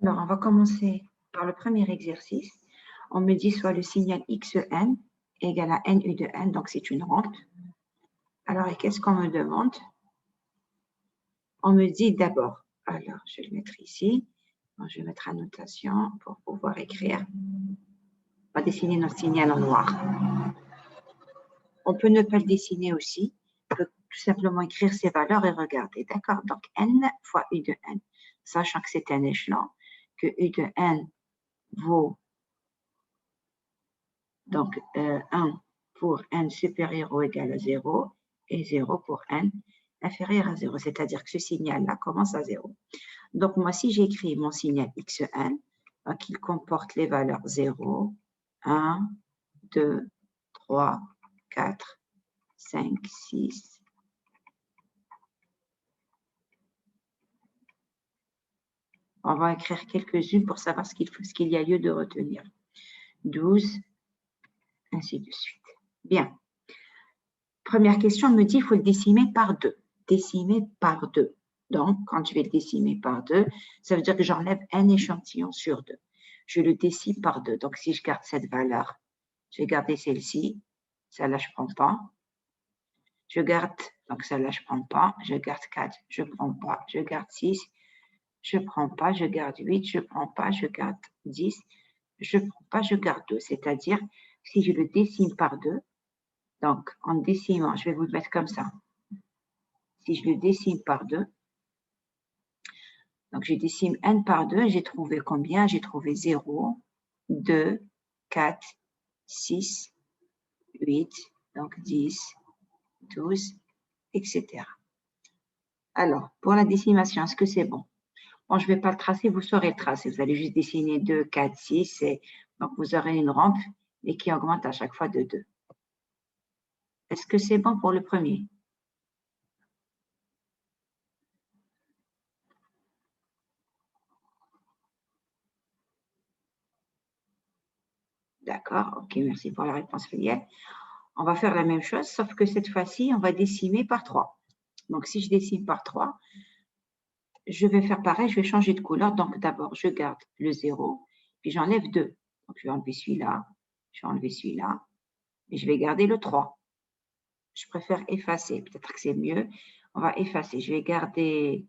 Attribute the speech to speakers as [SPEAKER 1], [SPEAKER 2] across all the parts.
[SPEAKER 1] Alors, on va commencer par le premier exercice. On me dit soit le signal xn égale à nu de n, donc c'est une rampe. Alors, et qu'est-ce qu'on me demande? On me dit d'abord, alors je vais le mettre ici, je vais mettre annotation pour pouvoir écrire. On va dessiner notre signal en noir. On peut ne pas le dessiner aussi, on peut tout simplement écrire ses valeurs et regarder, d'accord? Donc, n fois u de n, sachant que c'est un échelon, que u de n vaut donc 1 pour n supérieur ou égal à 0 et 0 pour n inférieur à 0, c'est-à-dire que ce signal-là commence à 0. Donc, moi, si j'écris mon signal xn, donc il comporte les valeurs 0, 1, 2, 3, 4, 5, 6, on va écrire quelques-unes pour savoir ce qu'il y a lieu de retenir. 12, ainsi de suite. Bien. Première question, on me dit qu'il faut le décimer par 2. Décimer par 2. Donc, quand je vais le décimer par 2, ça veut dire que j'enlève un échantillon sur 2. Je le décime par 2. Donc, si je garde cette valeur, je vais garder celle-ci. Celle-là, je ne prends pas. Je garde, donc celle-là, je ne prends pas. Je garde 4, je ne prends pas. Je garde 6, je ne prends pas. Je garde 8, je ne prends pas. Je garde 10, je ne prends pas. Je garde 2. C'est-à-dire, si je le décime par 2, donc en décimant, je vais vous le mettre comme ça. Si je le décime par 2, donc je décime n par 2, j'ai trouvé combien? J'ai trouvé 0, 2, 4, 6, 8, donc 10, 12, etc. Alors, pour la décimation, est-ce que c'est bon? Bon, je ne vais pas le tracer, vous saurez le tracer. Vous allez juste dessiner 2, 4, 6, et donc vous aurez une rampe, et qui augmente à chaque fois de 2. Est-ce que c'est bon pour le premier? D'accord, ok, merci pour la réponse filiale. On va faire la même chose, sauf que cette fois-ci, on va décimer par 3. Donc, si je décime par 3, je vais faire pareil, je vais changer de couleur. Donc, d'abord, je garde le 0, puis j'enlève 2. Donc, je vais enlever celui-là, je vais enlever celui-là, et je vais garder le 3. Je préfère effacer, peut-être que c'est mieux. On va effacer. Je vais garder,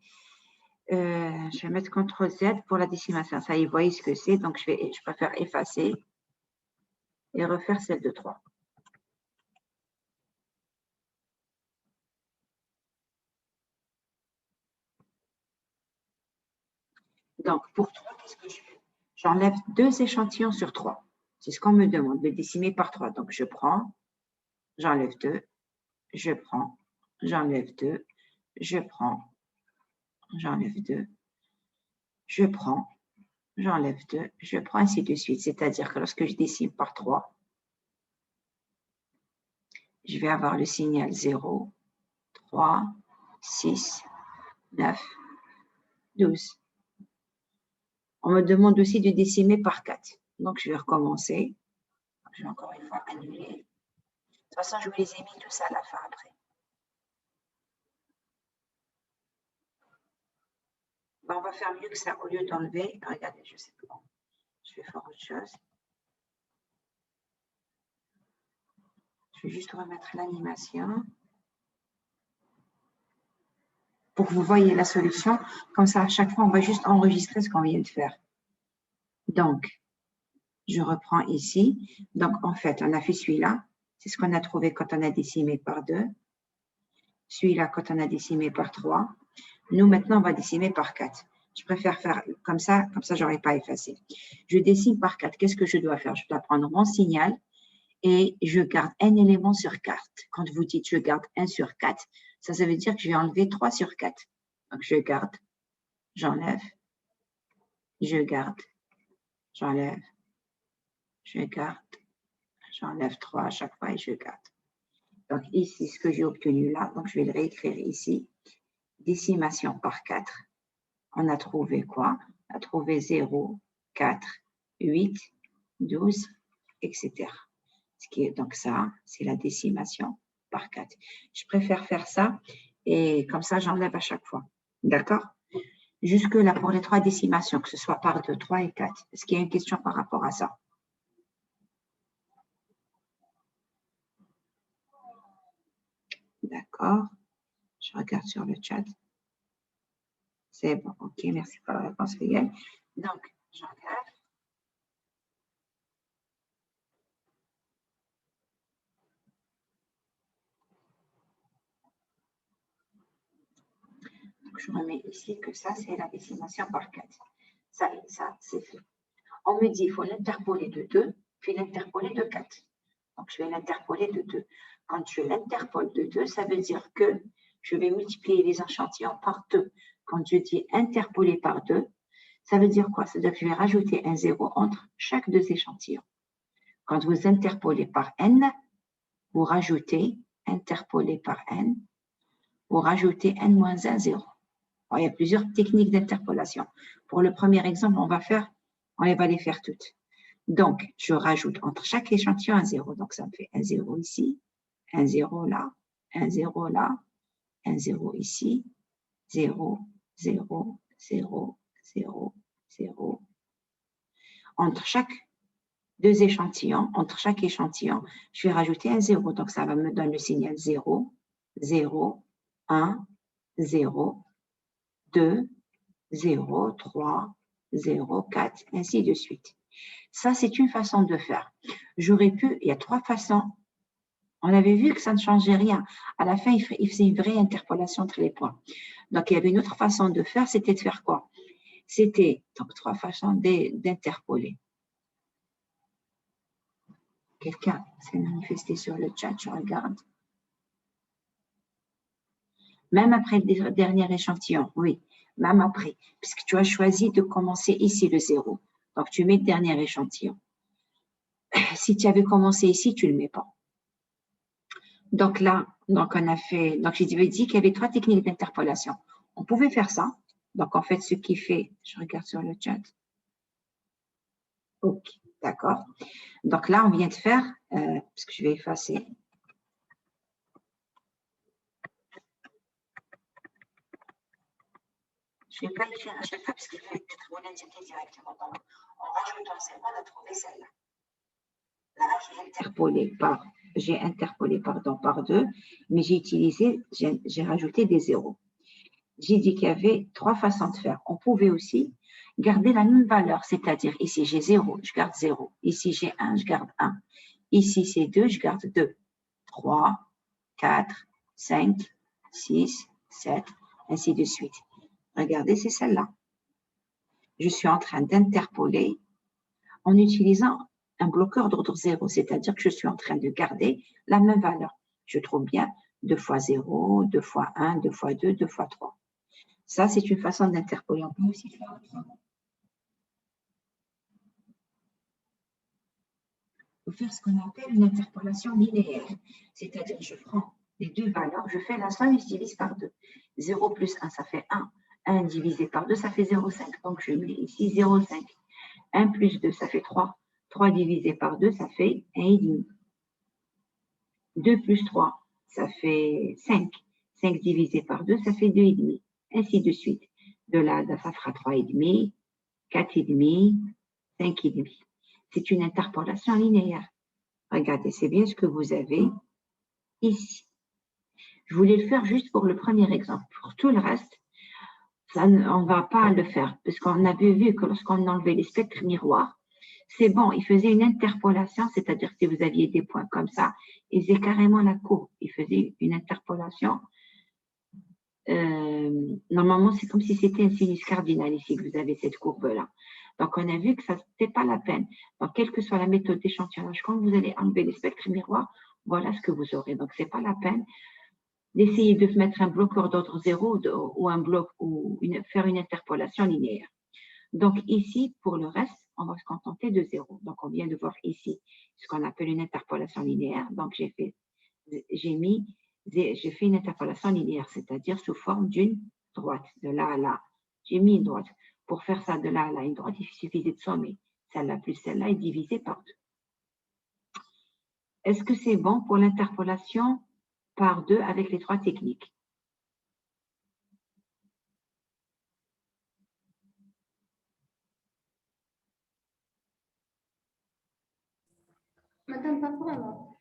[SPEAKER 1] je vais mettre CTRL Z pour la décimation. Ça y est, vous voyez ce que c'est. Donc, je préfère effacer et refaire celle de 3. Donc, pour 3, qu'est-ce que je fais? J'enlève 2 échantillons sur 3. C'est ce qu'on me demande, de décimer par 3. Donc, je prends, j'enlève 2, je prends, j'enlève 2, je prends, j'enlève 2, je prends, j'enlève 2, je prends, ainsi de suite. C'est-à-dire que lorsque je décime par 3, je vais avoir le signal 0, 3, 6, 9, 12. On me demande aussi de décimer par 4. Donc, je vais recommencer. Je vais encore une fois annuler. De toute façon, je vous les ai mis tout ça à la fin après. Ben, on va faire mieux que ça. Au lieu d'enlever, regardez, je sais pas. Je vais faire autre chose. Je vais juste remettre l'animation pour que vous voyez la solution. Comme ça, à chaque fois, on va juste enregistrer ce qu'on vient de faire. Donc, je reprends ici. Donc, en fait, on a fait celui-là. C'est ce qu'on a trouvé quand on a décimé par 2. Celui-là, quand on a décimé par 3. Nous, maintenant, on va décimer par 4. Je préfère faire comme ça, je n'aurai pas effacé. Je décime par 4. Qu'est-ce que je dois faire? Je dois prendre mon signal et je garde un élément sur 4. Quand vous dites je garde 1 sur 4, ça veut dire que je vais enlever 3 sur 4. Donc, je garde, j'enlève, je garde, j'enlève, je garde, j'enlève 3 à chaque fois et je garde. Donc, ici, ce que j'ai obtenu là, donc je vais le réécrire ici. Décimation par 4. On a trouvé quoi? On a trouvé 0, 4, 8, 12, etc. Ce qui est donc ça, c'est la décimation par 4. Je préfère faire ça et comme ça, j'enlève à chaque fois. D'accord? Jusque-là, pour les 3 décimations, que ce soit par 2, 3 et 4. Est-ce qu'il y a une question par rapport à ça? D'accord. Je regarde sur le chat. C'est bon. OK, merci pour la réponse, Miguel. Donc, je regarde. Donc, je remets ici que ça, c'est la décimation par 4. Ça, c'est fait. On me dit, il faut l'interpoler de 2, puis l'interpoler de 4. Donc, je vais l'interpoler de 2. Quand je l'interpole de 2, ça veut dire que je vais multiplier les échantillons par 2. Quand je dis interpoler par 2, ça veut dire quoi? Ça veut dire que je vais rajouter un 0 entre chaque 2 échantillons. Quand vous interpolez par n, vous rajoutez, interpoler par n, vous rajoutez n-1, 0. Alors, il y a plusieurs techniques d'interpolation. Pour le premier exemple, on va les faire toutes. Donc, je rajoute entre chaque échantillon un 0. Donc, ça me fait un 0 ici, un 0 là, un 0 là, un 0 ici, 0, 0, 0, 0, 0. Entre chaque 2 échantillons, entre chaque échantillon, je vais rajouter un 0. Donc, ça va me donner le signal 0, 0, 1, 0, 2, 0, 3, 0, 4, ainsi de suite. Ça, c'est une façon de faire. J'aurais pu, il y a 3 façons. On avait vu que ça ne changeait rien. À la fin, il faisait une vraie interpolation entre les points. Donc, il y avait une autre façon de faire, c'était de faire quoi? C'était, donc, 3 façons d'interpoler. Quelqu'un s'est manifesté sur le chat, je regarde. Même après le dernier échantillon, oui, même après, puisque tu as choisi de commencer ici le 0. Donc, tu mets le dernier échantillon. Si tu avais commencé ici, tu ne le mets pas. Donc là, donc on a fait, donc j'ai dit qu'il y avait 3 techniques d'interpolation. On pouvait faire ça. Donc en fait, ce qui fait, je regarde sur le chat. OK, d'accord. Donc là, on vient de faire, parce que je vais effacer. Je ne vais pas l'écrire à chaque fois parce qu'il va être vous l'indiquer directement. Donc, en rajoutant celle-là, on a trouvé celle-là. Là, j'ai interpolé par 2, mais j'ai rajouté des zéros. J'ai dit qu'il y avait 3 façons de faire. On pouvait aussi garder la même valeur, c'est-à-dire ici j'ai 0, je garde 0. Ici j'ai 1, je garde 1. Ici c'est 2, je garde 2. 3, 4, 5, 6, 7, ainsi de suite. Regardez, c'est celle-là. Je suis en train d'interpoler en utilisant un bloqueur d'ordre 0, c'est-à-dire que je suis en train de garder la même valeur. Je trouve bien 2 fois 0, 2 fois 1, 2 fois 2, 2 fois 3. Ça, c'est une façon d'interpoler. On peut aussi faire autrement. On peut faire ce qu'on appelle une interpolation linéaire. C'est-à-dire, je prends les 2 valeurs, je fais la somme et je divise par 2. 0 plus 1, ça fait 1. 1 divisé par 2, ça fait 0,5. Donc, je mets ici 0,5. 1 plus 2, ça fait 3. 3 divisé par 2, ça fait 1,5. 2 plus 3, ça fait 5. 5 divisé par 2, ça fait 2,5. Ainsi de suite. De là, ça fera 3,5, 4,5, 5,5. C'est une interpolation linéaire. Regardez, c'est bien ce que vous avez ici. Je voulais le faire juste pour le premier exemple. Pour tout le reste, ça, on ne va pas le faire, parce qu'on avait vu que lorsqu'on enlevait les spectres miroirs, c'est bon, il faisait une interpolation, c'est-à-dire si vous aviez des points comme ça, il faisait carrément la courbe. Il faisait une interpolation. Normalement, c'est comme si c'était un sinus cardinal ici, que vous avez cette courbe-là. Donc, on a vu que ça n'était pas la peine. Donc, quelle que soit la méthode d'échantillonnage, quand vous allez enlever les spectres miroirs, voilà ce que vous aurez. Donc, ce n'est pas la peine d'essayer de mettre un bloqueur d'ordre 0 ou un bloc ou faire une interpolation linéaire. Donc, ici, pour le reste, on va se contenter de 0. Donc, on vient de voir ici ce qu'on appelle une interpolation linéaire. Donc, j'ai fait une interpolation linéaire, c'est-à-dire sous forme d'une droite, de là à là. J'ai mis une droite. Pour faire ça de là à là, une droite, il suffisait de sommer. Celle-là plus celle-là est divisée par 2. Est-ce que c'est bon pour l'interpolation par 2 avec les 3 techniques?
[SPEAKER 2] Madame, pas pour moi.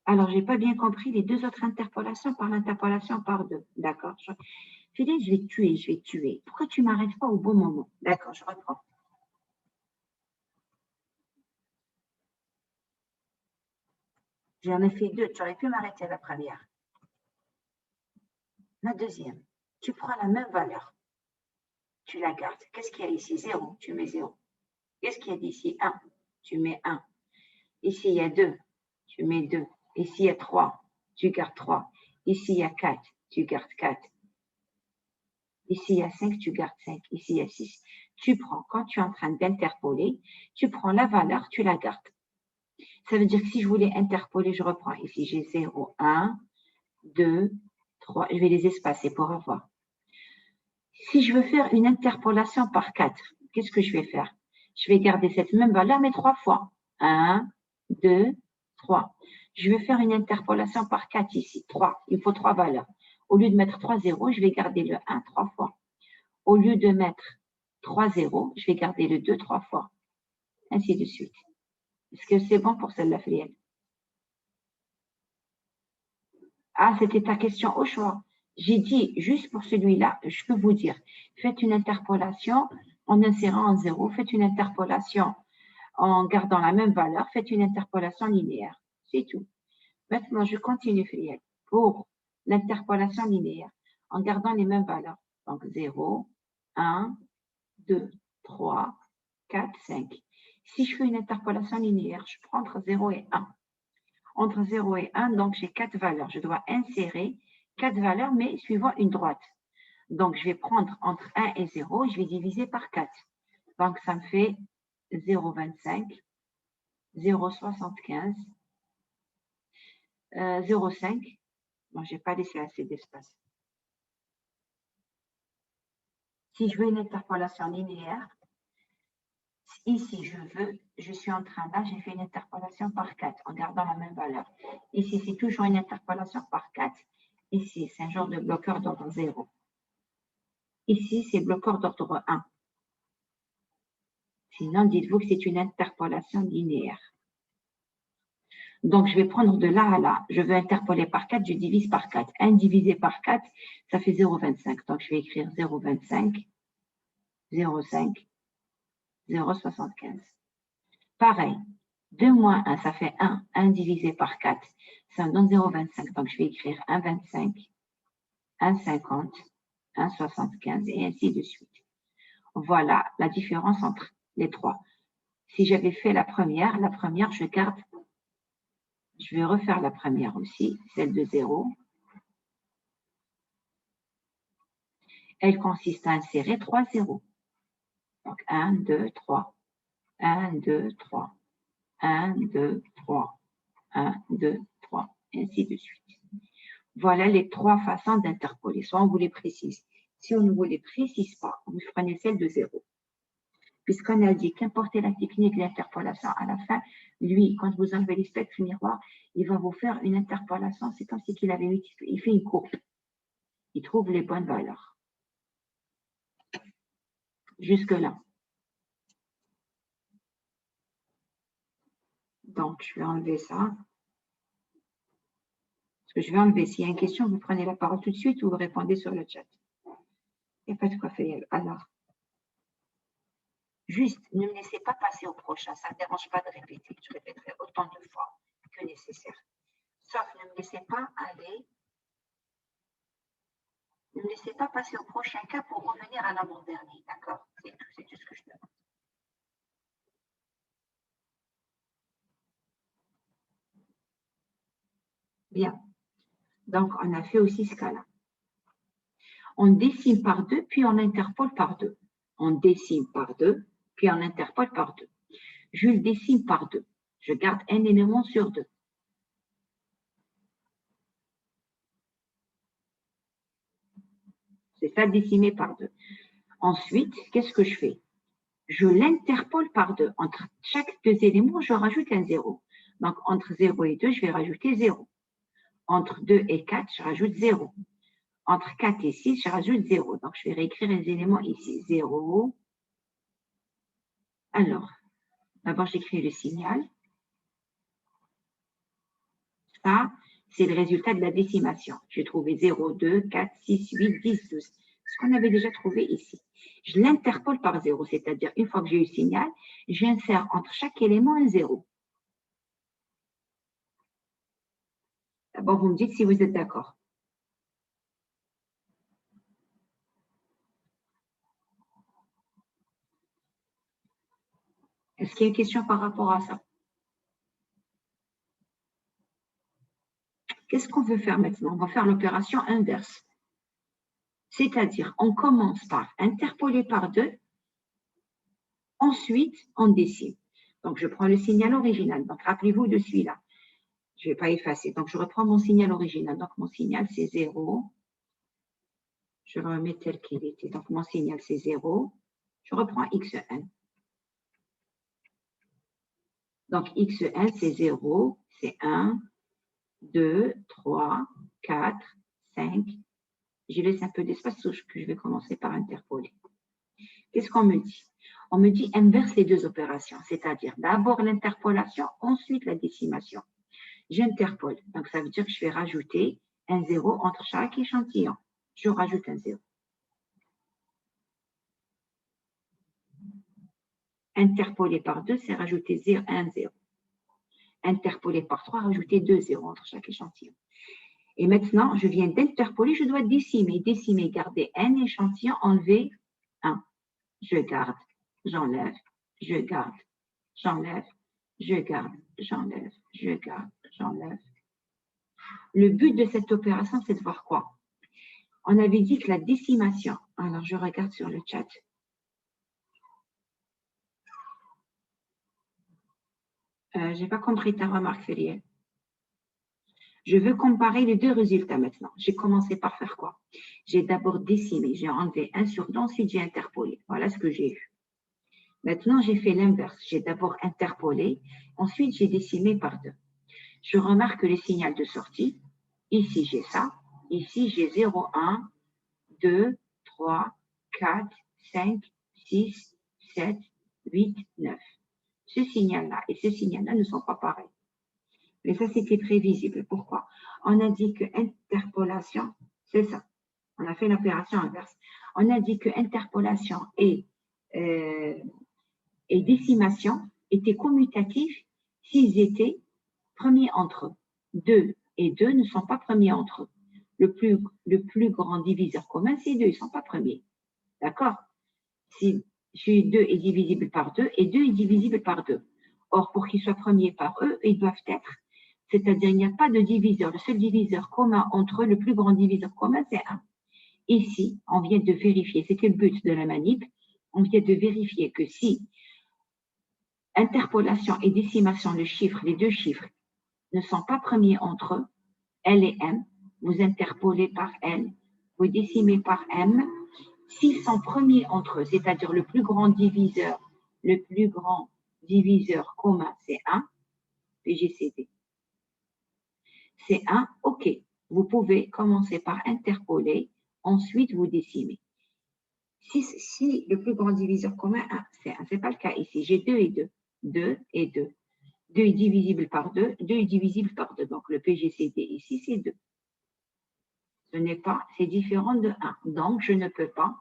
[SPEAKER 1] Alors, je n'ai pas bien compris les deux autres interpolations par l'interpolation par 2. D'accord. Fidèle, je vais te tuer, je vais te tuer. Pourquoi tu ne m'arrêtes pas au bon moment? D'accord, je reprends. J'en ai fait 2. Tu aurais pu m'arrêter à la première. La deuxième, tu prends la même valeur. Tu la gardes. Qu'est-ce qu'il y a ici? 0, tu mets 0. Qu'est-ce qu'il y a d'ici? 1, tu mets 1. Ici, il y a 2, tu mets 2. Ici, il y a 3, tu gardes 3. Ici, il y a 4, tu gardes 4. Ici, il y a 5, tu gardes 5. Ici, il y a 6. Tu prends, quand tu es en train d'interpoler, tu prends la valeur, tu la gardes. Ça veut dire que si je voulais interpoler, je reprends. Ici, j'ai 0, 1, 2, 3. Je vais les espacer pour avoir. Si je veux faire une interpolation par 4, qu'est-ce que je vais faire? Je vais garder cette même valeur, mais 3 fois. 1, 2, 3. Je vais faire une interpolation par 4 ici. 3. Il faut 3 valeurs. Au lieu de mettre 3 zéros, je vais garder le 1 3 fois. Au lieu de mettre 3 zéros, je vais garder le 2 3 fois. Ainsi de suite. Est-ce que c'est bon pour celle-là, Fliel? Ah, c'était ta question au choix. J'ai dit, juste pour celui-là, je peux vous dire, faites une interpolation en insérant en 0, faites une interpolation en gardant la même valeur, faites une interpolation linéaire. C'est tout. Maintenant, je continue, Fliel, pour l'interpolation linéaire, en gardant les mêmes valeurs. Donc, 0, 1, 2, 3, 4, 5. Si je fais une interpolation linéaire, je prends entre 0 et 1. Entre 0 et 1, donc j'ai 4 valeurs. Je dois insérer 4 valeurs, mais suivant une droite. Donc, je vais prendre entre 1 et 0 et je vais diviser par 4. Donc, ça me fait 0,25, 0,75, 0,5. Bon, je n'ai pas laissé assez d'espace. Si je veux une interpolation linéaire, ici, je suis en train, là, j'ai fait une interpolation par 4 en gardant la même valeur. Ici, c'est toujours une interpolation par 4. Ici, c'est un genre de bloqueur d'ordre 0. Ici, c'est bloqueur d'ordre 1. Sinon, dites-vous que c'est une interpolation linéaire. Donc, je vais prendre de là à là. Je veux interpoler par 4, je divise par 4. 1 divisé par 4, ça fait 0,25. Donc, je vais écrire 0,25, 0,5, 0,75. Pareil, 2 moins 1, ça fait 1. 1 divisé par 4, ça me donne 0,25. Donc, je vais écrire 1,25, 1,50, 1,75 et ainsi de suite. Voilà la différence entre les trois. Si j'avais fait la première, je garde. Je vais refaire la première aussi, celle de 0. Elle consiste à insérer 3 zéros. Donc 1, 2, 3. 1, 2, 3. 1, 2, 3. 1, 2, 3. Et ainsi de suite. Voilà les 3 façons d'interpoler. Soit on vous les précise. Si on ne vous les précise pas, vous prenez celle de 0. Puisqu'on a dit qu'importe la technique d'interpolation à la fin, lui, quand vous enlevez les spectres miroirs, il va vous faire une interpolation. C'est comme si il fait une courbe. Il trouve les bonnes valeurs. Jusque-là. Donc, je vais enlever ça. Parce que je vais enlever. S'il y a une question, vous prenez la parole tout de suite ou vous répondez sur le chat. Il n'y a pas de quoi faire. Alors, juste, ne me laissez pas passer au prochain. Ça ne me dérange pas de répéter. Je répéterai autant de fois que nécessaire. Sauf, ne me laissez pas aller. Ne me laissez pas passer au prochain cas pour revenir à l'avant-dernier. D'accord? C'est tout ce que je demande. Bien. Donc, on a fait aussi ce cas-là. On décime par 2, puis on interpole par 2. On décime par 2, puis on interpole par 2. Je le décime par 2. Je garde un élément sur 2. C'est ça, décimé par 2. Ensuite, qu'est-ce que je fais? Je l'interpole par 2. Entre chaque deux éléments, je rajoute un 0. Donc, entre 0 et 2, je vais rajouter 0. Entre 2 et 4, je rajoute 0. Entre 4 et 6, je rajoute 0. Donc, je vais réécrire les éléments ici. 0. Alors, d'abord, j'écris le signal. Ça, c'est le résultat de la décimation. J'ai trouvé 0, 2, 4, 6, 8, 10, 12. Ce qu'on avait déjà trouvé ici. Je l'interpole par 0, c'est-à-dire une fois que j'ai eu le signal, j'insère entre chaque élément un 0. D'abord, vous me dites si vous êtes d'accord. Est-ce qu'il y a une question par rapport à ça? Qu'est-ce qu'on veut faire maintenant? On va faire l'opération inverse. C'est-à-dire, on commence par interpoler par 2, ensuite, on décime. Donc, je prends le signal original. Donc, rappelez-vous de celui-là. Je ne vais pas effacer. Donc, je reprends mon signal original. Donc, mon signal, c'est 0. Je le remets tel qu'il était. Donc, mon signal, c'est 0. Je reprends Xn. Donc, Xn, c'est 0, c'est 1, 2, 3, 4, 5. Je laisse un peu d'espace, que je vais commencer par interpoler. Qu'est-ce qu'on me dit? On me dit inverse les deux opérations, c'est-à-dire d'abord l'interpolation, ensuite la décimation. J'interpole, donc ça veut dire que je vais rajouter un 0 entre chaque échantillon. Je rajoute un 0. Interpoler par 2, c'est rajouter 0, 1, 0. Interpoler par 3, rajouter 2 0 entre chaque échantillon. Et maintenant, je viens d'interpoler, je dois décimer. Décimer, garder un échantillon, enlever 1. Je garde, j'enlève, je garde, j'enlève, je garde, j'enlève, je garde, j'enlève. Le but de cette opération, c'est de voir quoi? On avait dit que la décimation, alors je regarde sur le chat. Je n'ai pas compris ta remarque, Fériel. Je veux comparer les deux résultats maintenant. J'ai commencé par faire quoi? J'ai d'abord décimé, j'ai enlevé 1 sur 2, ensuite j'ai interpolé. Voilà ce que j'ai eu. Maintenant, j'ai fait l'inverse. J'ai d'abord interpolé, ensuite j'ai décimé par 2. Je remarque le signal de sortie. Ici, j'ai ça. Ici, j'ai 0, 1, 2, 3, 4, 5, 6, 7, 8, 9. Ce signal-là et ce signal-là ne sont pas pareils. Mais ça, c'était prévisible. Pourquoi? On a dit que interpolation, c'est ça. On a fait l'opération inverse. On a dit que interpolation et décimation étaient commutatifs s'ils étaient premiers entre eux. 2 et 2 ne sont pas premiers entre eux. Le plus grand diviseur commun, c'est 2, ils ne sont pas premiers. D'accord? Si 2 est divisible par 2 et 2 est divisible par 2. Or, pour qu'ils soient premiers par eux, ils doivent être, c'est-à-dire il n'y a pas de diviseur. Le seul diviseur commun entre eux, le plus grand diviseur commun, c'est 1. Ici, on vient de vérifier, c'était le but de la manip, on vient de vérifier que si interpolation et décimation, les deux chiffres, ne sont pas premiers entre eux, L et M, vous interpolez par L, vous décimez par M, s'ils sont premiers entre eux, c'est-à-dire le plus grand diviseur commun, c'est 1, PGCD. C'est 1, OK. Vous pouvez commencer par interpoler, ensuite vous décimez. Si le plus grand diviseur commun, 1, c'est 1. Ce n'est pas le cas ici. J'ai 2 et 2. 2 et 2. 2 est divisible par 2. 2 est divisible par 2. Donc, le PGCD ici, c'est 2. Ce n'est pas, c'est différent de 1. Donc, je ne peux pas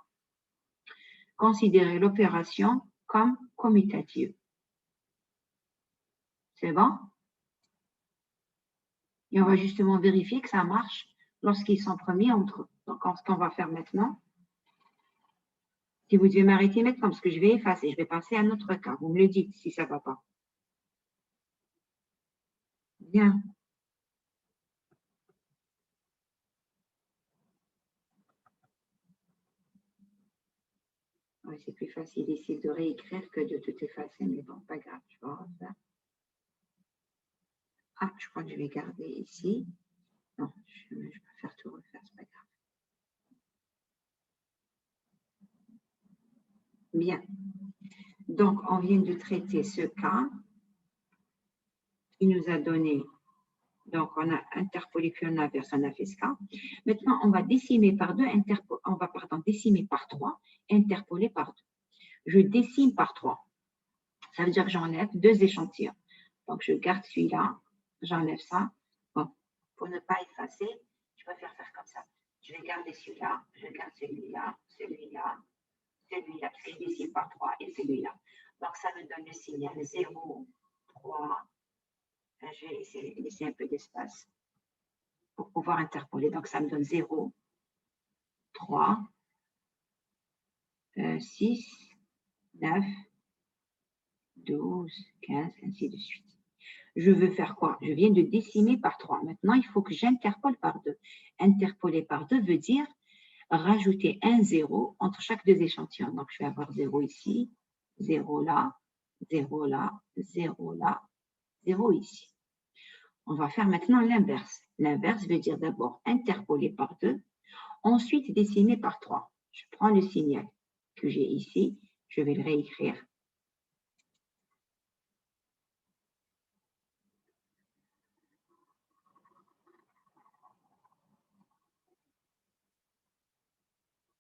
[SPEAKER 1] considérer l'opération comme commutative. C'est bon? Et on va justement vérifier que ça marche lorsqu'ils sont premiers entre eux. Donc, ce qu'on va faire maintenant, si vous devez m'arrêter maintenant, parce que je vais effacer, je vais passer à un autre cas. Vous me le dites si ça ne va pas. Bien. Ouais, c'est plus facile ici de réécrire que de tout effacer, mais bon, pas grave, je vais refaire. Ah, je crois que je vais garder ici. Non, je préfère tout refaire, c'est pas grave. Bien. Donc, on vient de traiter ce cas. Il nous a donné, donc on a interpolé puis on inverse, on a fait ce cas. Maintenant, on va décimer par 2, on va décimer par 3, interpoler par 2. Je décime par 3. Ça veut dire que j'enlève 2 échantillons. Donc, je garde celui-là, j'enlève ça. Bon, Pour ne pas effacer, je préfère faire comme ça. Je vais garder celui-là, je garde celui-là, celui-là, celui-là, parce que je décime par 3 et celui-là. Donc, ça me donne le signal 0, 3. Je vais essayer de laisser un peu d'espace pour pouvoir interpoler. Donc, ça me donne 0, 3, 6, 9, 12, 15, ainsi de suite. Je veux faire quoi? Je viens de décimer par 3. Maintenant, il faut que j'interpole par 2. Interpoler par 2 veut dire rajouter un 0 entre chaque deux échantillons. Donc, je vais avoir 0 ici, 0 là, 0 là, 0 là, 0 ici. On va faire maintenant l'inverse. L'inverse veut dire d'abord interpoler par 2, ensuite décimer par 3. Je prends le signal que j'ai ici, je vais le réécrire.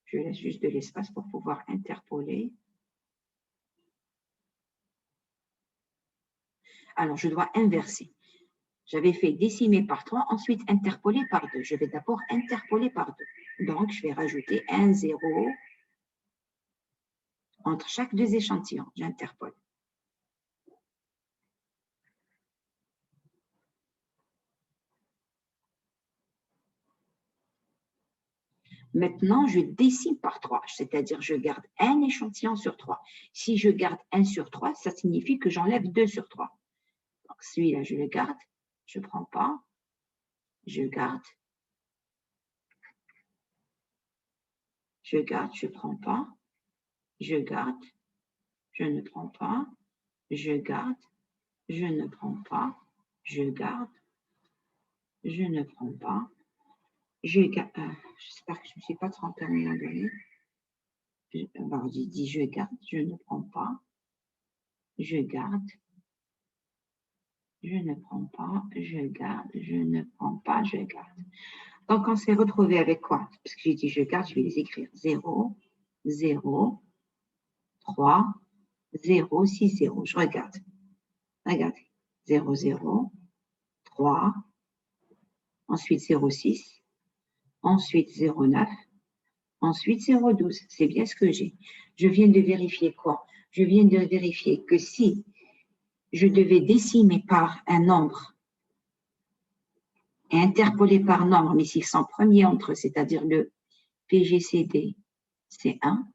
[SPEAKER 1] Je laisse juste de l'espace pour pouvoir interpoler. Alors, je dois inverser. J'avais fait décimer par 3, ensuite interpoler par 2. Je vais d'abord interpoler par 2. Donc, je vais rajouter un 0 entre chaque deux échantillons. J'interpole. Maintenant, je décime par 3, c'est-à-dire je garde un échantillon sur 3. Si je garde 1 sur 3, ça signifie que j'enlève 2 sur 3. Donc, celui-là, je le garde, je ne prends pas, je garde, je ne prends pas, je garde, je ne prends pas, je garde, je ne prends pas, je garde, je ne prends pas, je garde. J'espère que je ne me suis pas trompée à un moment donné. Alors, j'ai dit je garde, je ne prends pas, je garde, je ne prends pas, je garde, je ne prends pas, je garde. Donc, on s'est retrouvé avec quoi? Parce que j'ai dit je garde, je vais les écrire. 0, 0, 3, 0, 6, 0. Je regarde. Regardez. 0, 0, 3, ensuite 0, 6, ensuite 0, 9, ensuite 0, 12. C'est bien ce que j'ai. Je viens de vérifier quoi? Je viens de vérifier que si je devais décimer par un nombre et interpoler par nombre, mais s'ils sont premiers entre eux, c'est-à-dire le PGCD, c'est 1,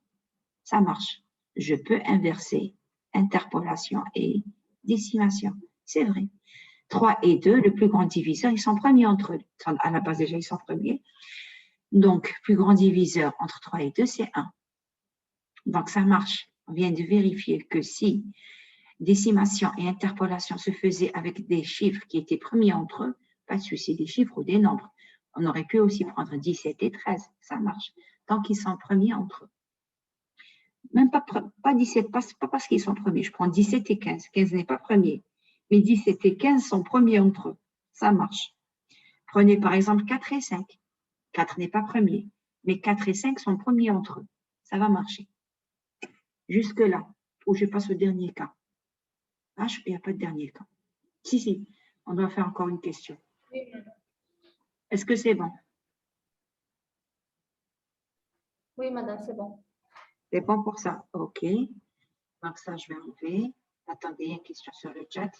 [SPEAKER 1] ça marche. Je peux inverser interpolation et décimation. C'est vrai. 3 et 2, le plus grand diviseur, ils sont premiers entre eux. À la base, déjà, ils sont premiers. Donc, plus grand diviseur entre 3 et 2, c'est 1. Donc, ça marche. On vient de vérifier que si décimation et interpolation se faisaient avec des chiffres qui étaient premiers entre eux, pas de souci, des chiffres ou des nombres. On aurait pu aussi prendre 17 et 13, ça marche. Tant qu'ils sont premiers entre eux. Même pas 17, pas parce qu'ils sont premiers. Je prends 17 et 15. 15 n'est pas premier. Mais 17 et 15 sont premiers entre eux. Ça marche. Prenez par exemple 4 et 5. 4 n'est pas premier. Mais 4 et 5 sont premiers entre eux. Ça va marcher. Jusque-là, où je passe au dernier cas. Ah, il n'y a pas de dernier cas. Si. On doit faire encore une question. Est-ce que c'est bon?
[SPEAKER 2] Oui, madame, c'est bon.
[SPEAKER 1] C'est bon pour ça? OK. Donc ça, je vais enlever. Attendez, il y a une question sur le chat.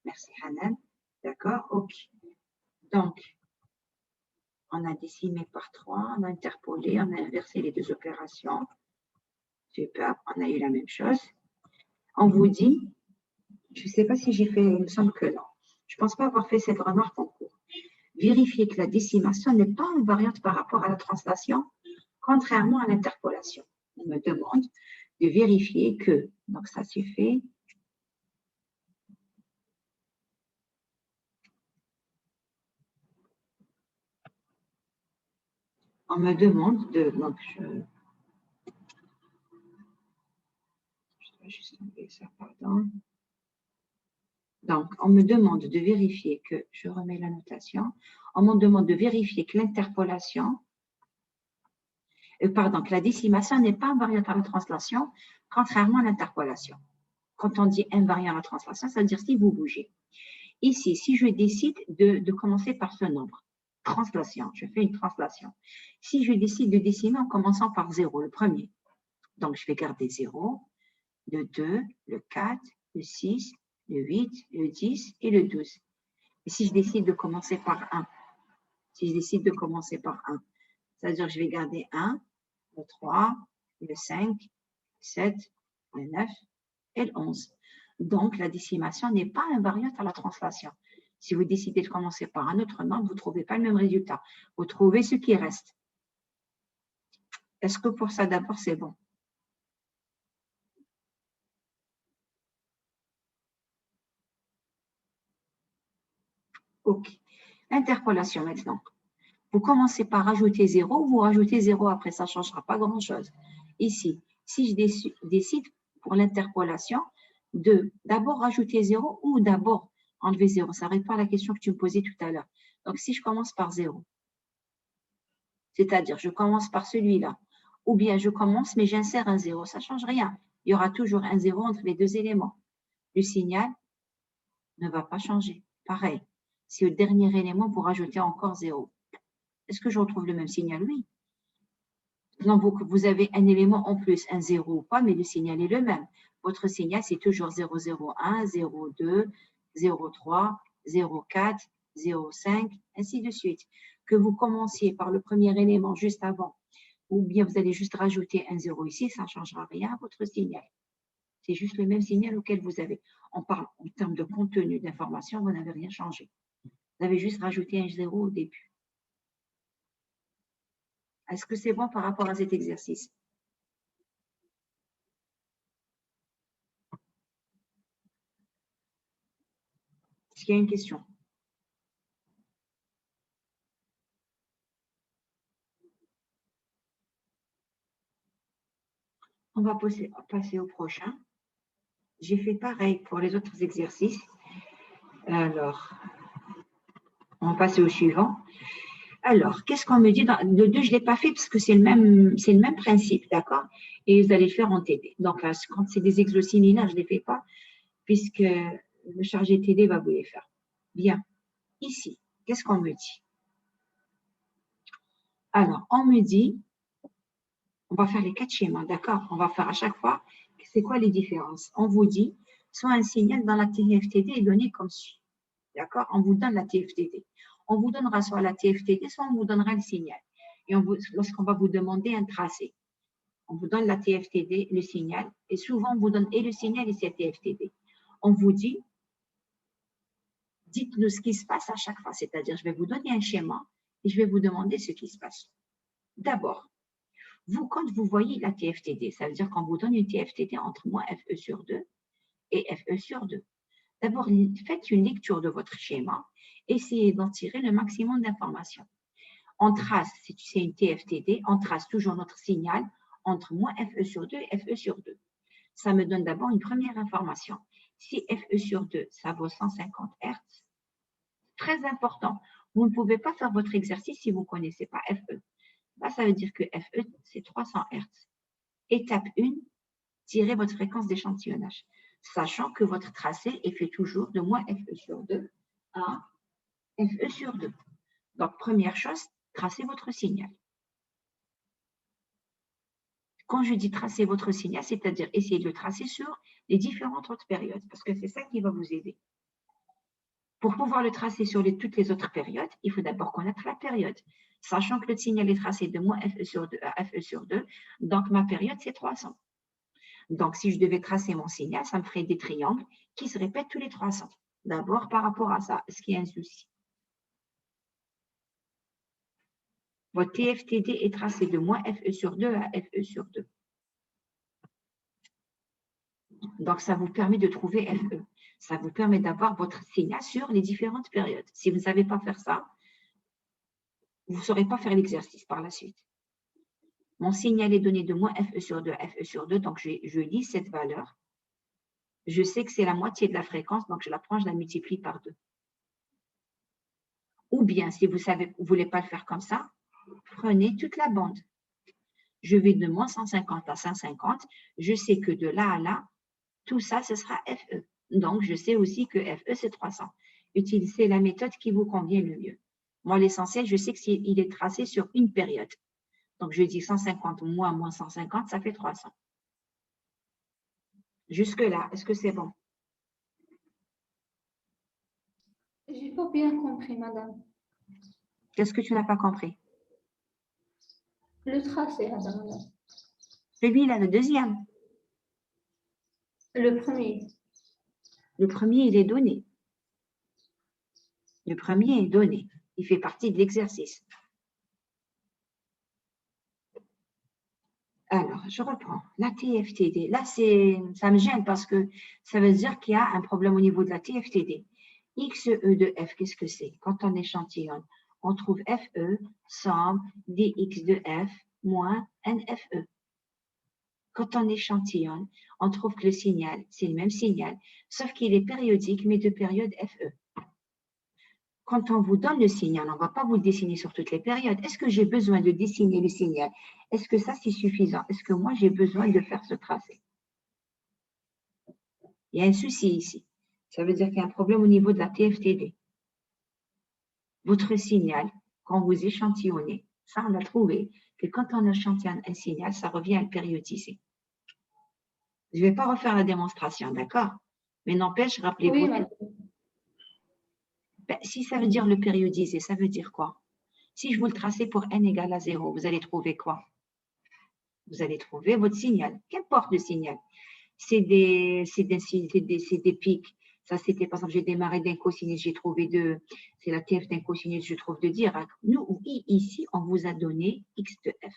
[SPEAKER 1] Merci, Hanan. D'accord? OK. Donc, on a décimé par 3, on a interpolé, on a inversé les deux opérations. Super, on a eu la même chose. On vous dit, je ne sais pas si j'ai fait, il me semble que non. Je ne pense pas avoir fait cette remarque en cours. Vérifier que la décimation n'est pas invariante par rapport à la translation, contrairement à l'interpolation. On me demande de vérifier que, donc ça c'est fait. On me demande de, donc je vais juste enlever ça, pardon. Donc, on me demande de vérifier que, je remets la notation, on me demande de vérifier que l'interpolation, pardon, que la décimation n'est pas invariante à la translation, contrairement à l'interpolation. Quand on dit invariant à la translation, ça veut dire si vous bougez. Ici, si je décide de commencer par ce nombre, translation, je fais une translation. Si je décide de décimer en commençant par 0, le premier, donc je vais garder 0, le 2, le 4, le 6, le 8, le 10 et le 12. Et si je décide de commencer par 1, si je décide de commencer par 1, c'est-à-dire que je vais garder 1, le 3, le 5, le 7, le 9 et le 11. Donc, la décimation n'est pas invariante à la translation. Si vous décidez de commencer par un autre nombre, vous ne trouvez pas le même résultat. Vous trouvez ce qui reste. Est-ce que pour ça, d'abord, c'est bon? OK. Interpolation maintenant. Vous commencez par rajouter 0, vous rajoutez 0 après, ça ne changera pas grand-chose. Ici, si je décide pour l'interpolation de d'abord rajouter 0 ou d'abord enlever 0, ça répond à la question que tu me posais tout à l'heure. Donc, si je commence par 0, c'est-à-dire je commence par celui-là, ou bien je commence mais j'insère un 0, ça ne change rien. Il y aura toujours un 0 entre les deux éléments. Le signal ne va pas changer. Pareil, si au dernier élément, vous rajoutez encore 0. Est-ce que je retrouve le même signal? Oui. Non, vous avez un élément en plus, un 0 ou pas, mais le signal est le même. Votre signal, c'est toujours 001, 02, 03, 04, 05, ainsi de suite. Que vous commenciez par le premier élément juste avant, ou bien vous allez juste rajouter un 0 ici, ça ne changera rien à votre signal. C'est juste le même signal auquel vous avez. On parle en termes de contenu d'information, vous n'avez rien changé. Vous avez juste rajouté un 0 au début. Est-ce que c'est bon par rapport à cet exercice? Est-ce qu'il y a une question? On va passer au prochain. J'ai fait pareil pour les autres exercices. Alors, on va passer au suivant. Alors, qu'est-ce qu'on me dit? Le 2, je ne l'ai pas fait parce que c'est le même principe, d'accord? Et vous allez le faire en TD. Donc, là, quand c'est des exosimilaires, je ne les fais pas puisque le chargé TD va vous les faire. Bien. Ici, qu'est-ce qu'on me dit? Alors, on me dit, on va faire les 4 schémas, d'accord? On va faire à chaque fois, c'est quoi les différences? On vous dit, soit un signal dans la TFTD est donné comme suit. D'accord? On vous donne la TFTD. On vous donnera soit la TFTD, soit on vous donnera le signal. Et lorsqu'on va vous demander un tracé, on vous donne la TFTD, le signal, et souvent on vous donne et le signal et cette TFTD. On vous dit, dites-nous ce qui se passe à chaque fois. C'est-à-dire, je vais vous donner un schéma et je vais vous demander ce qui se passe. D'abord, vous, quand vous voyez la TFTD, ça veut dire qu'on vous donne une TFTD entre moins FE sur 2 et FE sur 2. D'abord, faites une lecture de votre schéma, essayez d'en tirer le maximum d'informations. On trace, si c'est une TFTD, on trace toujours notre signal entre moins FE sur 2 et FE sur 2. Ça me donne d'abord une première information. Si FE sur 2, ça vaut 150 Hz, très important. Vous ne pouvez pas faire votre exercice si vous ne connaissez pas FE. Là, ça veut dire que FE, c'est 300 Hz. Étape 1, tirez votre fréquence d'échantillonnage, sachant que votre tracé est fait toujours de moins FE sur 2 à FE sur 2. Donc, première chose, tracez votre signal. Quand je dis tracer votre signal, c'est-à-dire essayer de le tracer sur les différentes autres périodes, parce que c'est ça qui va vous aider. Pour pouvoir le tracer sur toutes les autres périodes, il faut d'abord connaître la période. Sachant que le signal est tracé de moins FE sur 2 à FE sur 2, donc ma période, c'est 300. Donc, si je devais tracer mon signal, ça me ferait des triangles qui se répètent tous les 300. D'abord, par rapport à ça, est-ce qu'il y a un souci? Votre TFTD est tracé de moins FE sur 2 à FE sur 2. Donc, ça vous permet de trouver FE. Ça vous permet d'avoir votre signal sur les différentes périodes. Si vous ne savez pas faire ça, vous ne saurez pas faire l'exercice par la suite. Mon signal est donné de moins FE sur 2 à FE sur 2, donc je lis cette valeur. Je sais que c'est la moitié de la fréquence, donc je la prends, je la multiplie par 2. Ou bien, si vous ne voulez pas le faire comme ça, prenez toute la bande. Je vais de moins 150 à 150. Je sais que de là à là, tout ça, ce sera FE. Donc, je sais aussi que FE, c'est 300. utilisez la méthode qui vous convient le mieux. Moi, l'essentiel, je sais qu'il est tracé sur une période. Donc, je dis 150 moins 150, ça fait 300. Jusque-là, est-ce que c'est bon?
[SPEAKER 2] Je n'ai pas bien compris, madame.
[SPEAKER 1] Qu'est-ce que tu n'as pas compris?
[SPEAKER 2] Le tracé, madame.
[SPEAKER 1] Celui-là, le deuxième.
[SPEAKER 2] Le premier.
[SPEAKER 1] Le premier, il est donné. Le premier est donné. Il fait partie de l'exercice. Alors, je reprends. La TFTD. Là, ça me gêne parce que ça veut dire qu'il y a un problème au niveau de la TFTD. XE de F, qu'est-ce que c'est? Quand on échantillonne, on trouve FE, somme dx de F moins NFE. Quand on échantillonne, on trouve que le signal, c'est le même signal, sauf qu'il est périodique, mais de période FE. Quand on vous donne le signal, on ne va pas vous le dessiner sur toutes les périodes. Est-ce que j'ai besoin de dessiner le signal? Est-ce que ça, c'est suffisant? Est-ce que moi, j'ai besoin de faire ce tracé? Il y a un souci ici. Ça veut dire qu'il y a un problème au niveau de la TFTD. Votre signal, quand vous échantillonnez, ça, on a trouvé que quand on échantillonne un signal, ça revient à le périodiser. Je ne vais pas refaire la démonstration, d'accord? Mais n'empêche, rappelez-vous.
[SPEAKER 2] Oui, madame.
[SPEAKER 1] Si ça veut dire le périodiser, ça veut dire quoi? Si je vous le traçais pour n égale à 0, vous allez trouver quoi? Vous allez trouver votre signal. Qu'importe le signal. C'est des pics. Ça, c'était, par exemple, j'ai démarré d'un cosinus, j'ai trouvé c'est la TF d'un cosinus, je trouve de dirac. Nous, ici, on vous a donné x de f.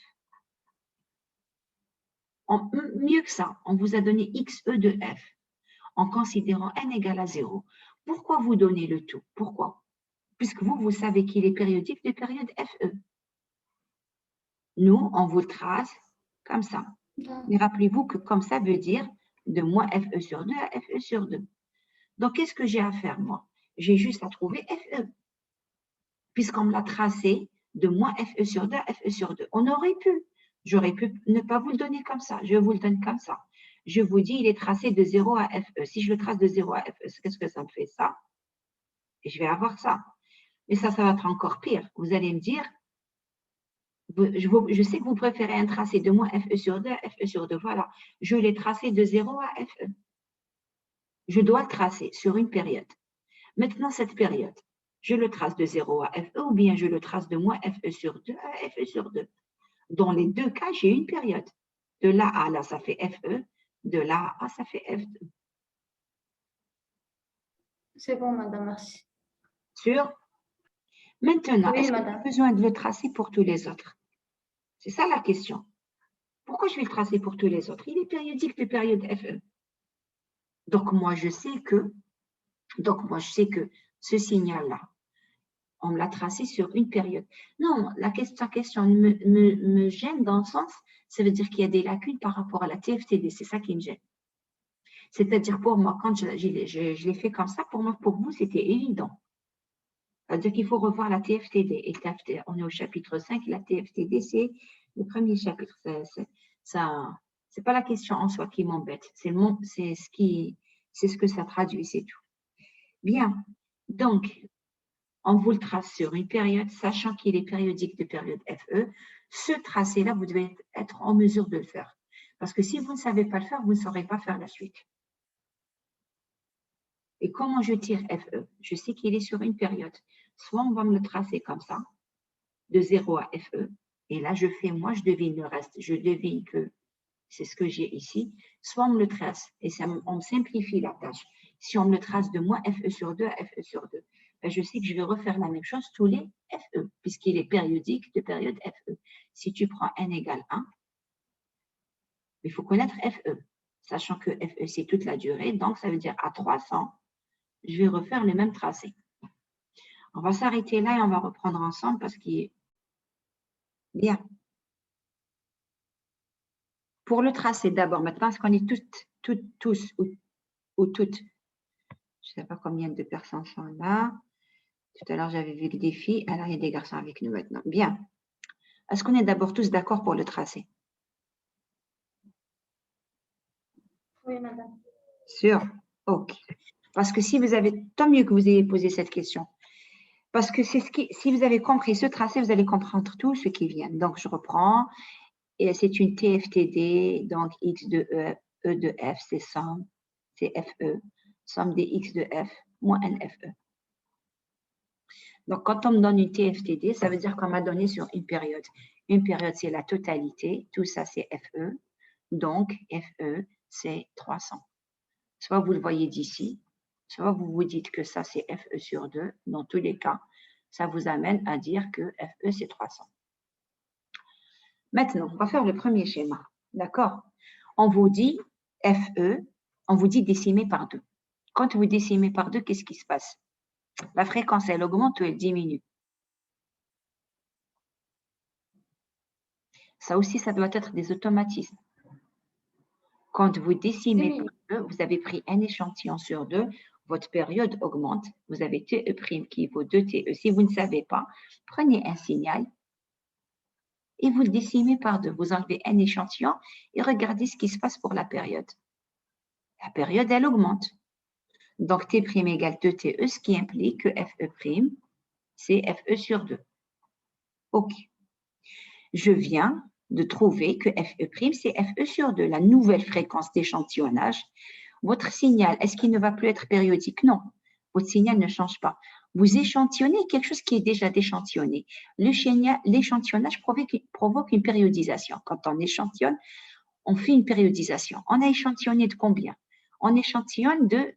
[SPEAKER 1] Mieux que ça, on vous a donné xe de f en considérant n égale à 0. Pourquoi vous donnez le tout? Pourquoi? Puisque vous savez qu'il est périodique de période FE. Nous, on vous le trace comme ça. Mais rappelez-vous que comme ça veut dire de moins FE sur 2 à FE sur 2. Donc, qu'est-ce que j'ai à faire, moi? J'ai juste à trouver FE. Puisqu'on me l'a tracé de moins FE sur 2 à FE sur 2. On aurait pu. J'aurais pu ne pas vous le donner comme ça. Je vous le donne comme ça. Je vous dis, il est tracé de 0 à FE. Si je le trace de 0 à FE, qu'est-ce que ça me fait? Ça. Et je vais avoir ça. Mais ça va être encore pire. Vous allez me dire, je sais que vous préférez un tracé de moins FE sur 2 à FE sur 2. Voilà. Je l'ai tracé de 0 à FE. Je dois le tracer sur une période. Maintenant, cette période, je le trace de 0 à FE ou bien je le trace de moins FE sur 2 à FE sur 2. Dans les deux cas, j'ai une période. De là à là, ça fait FE. De là à ça fait F2.
[SPEAKER 2] C'est bon, madame, merci.
[SPEAKER 1] Sûr? Maintenant,
[SPEAKER 2] Oui,
[SPEAKER 1] est-ce que
[SPEAKER 2] madame.
[SPEAKER 1] j'ai besoin de le tracer pour tous les autres? C'est ça la question. Pourquoi je vais le tracer pour tous les autres? Il est périodique de période FE. Donc, moi, je sais que ce signal-là, on me l'a tracé sur une période. Non, la question me gêne dans le sens, ça veut dire qu'il y a des lacunes par rapport à la TFTD. C'est ça qui me gêne. C'est-à-dire pour moi, quand je l'ai fait comme ça, pour vous, c'était évident. C'est-à-dire qu'il faut revoir la TFTD. Et on est au chapitre 5, la TFTD, c'est le premier chapitre. C'est pas la question en soi qui m'embête. C'est ce que ça traduit, c'est tout. Bien. Donc, on vous le trace sur une période, sachant qu'il est périodique de période FE. Ce tracé-là, vous devez être en mesure de le faire. Parce que si vous ne savez pas le faire, vous ne saurez pas faire la suite. Et comment je tire FE? Je sais qu'il est sur une période. Soit on va me le tracer comme ça, de 0 à FE. Et là, je devine le reste. Je devine que c'est ce que j'ai ici. Soit on me le trace, et on me simplifie la tâche. Si on me le trace de moins FE sur 2 à FE sur 2, ben je sais que je vais refaire la même chose tous les FE, puisqu'il est périodique de période FE. Si tu prends n égale 1, il faut connaître FE, sachant que FE, c'est toute la durée. Donc, ça veut dire à 300, je vais refaire le même tracé. On va s'arrêter là et on va reprendre ensemble parce qu'il est bien. Pour le tracé d'abord, maintenant, est-ce qu'on est tous ou toutes? Je ne sais pas combien de personnes sont là. Tout à l'heure, j'avais vu des filles. Alors, il y a des garçons avec nous maintenant. Bien. Est-ce qu'on est d'abord tous d'accord pour le tracé?
[SPEAKER 2] Oui, madame.
[SPEAKER 1] Sûr? OK. Parce que si vous avez, tant mieux que vous ayez posé cette question. Parce que c'est si vous avez compris ce tracé, vous allez comprendre tout ce qui vient. Donc, je reprends. Et c'est une TFTD, donc X de E de F, c'est somme, c'est FE, somme des X de F moins NFE. Donc, quand on me donne une TFTD, ça veut dire qu'on m'a donné sur une période. Une période, c'est la totalité, tout ça, c'est FE. Donc, FE, c'est 300. Soit vous le voyez d'ici, soit vous vous dites que ça, c'est FE sur 2. Dans tous les cas, ça vous amène à dire que FE, c'est 300. Maintenant, on va faire le premier schéma. D'accord? On vous dit FE, on vous dit décimer par 2. Quand vous décimez par 2, qu'est-ce qui se passe? La fréquence, elle augmente ou elle diminue? Ça aussi, ça doit être des automatismes. Quand vous décimez par 2, vous avez pris un échantillon sur 2, votre période augmente. Vous avez TE' qui vaut 2TE. Si vous ne savez pas, prenez un signal et vous le décimez par 2. Vous enlevez un échantillon et regardez ce qui se passe pour la période. La période, elle augmente. Donc, T' égale 2TE, ce qui implique que FE', c'est FE sur 2. OK. Je viens de trouver que FE', c'est FE sur 2, la nouvelle fréquence d'échantillonnage. Votre signal, est-ce qu'il ne va plus être périodique? Non, votre signal ne change pas. Vous échantillonnez quelque chose qui est déjà d'échantillonné. L'échantillonnage provoque une périodisation. Quand on échantillonne, on fait une périodisation. On a échantillonné de combien? On échantillonne de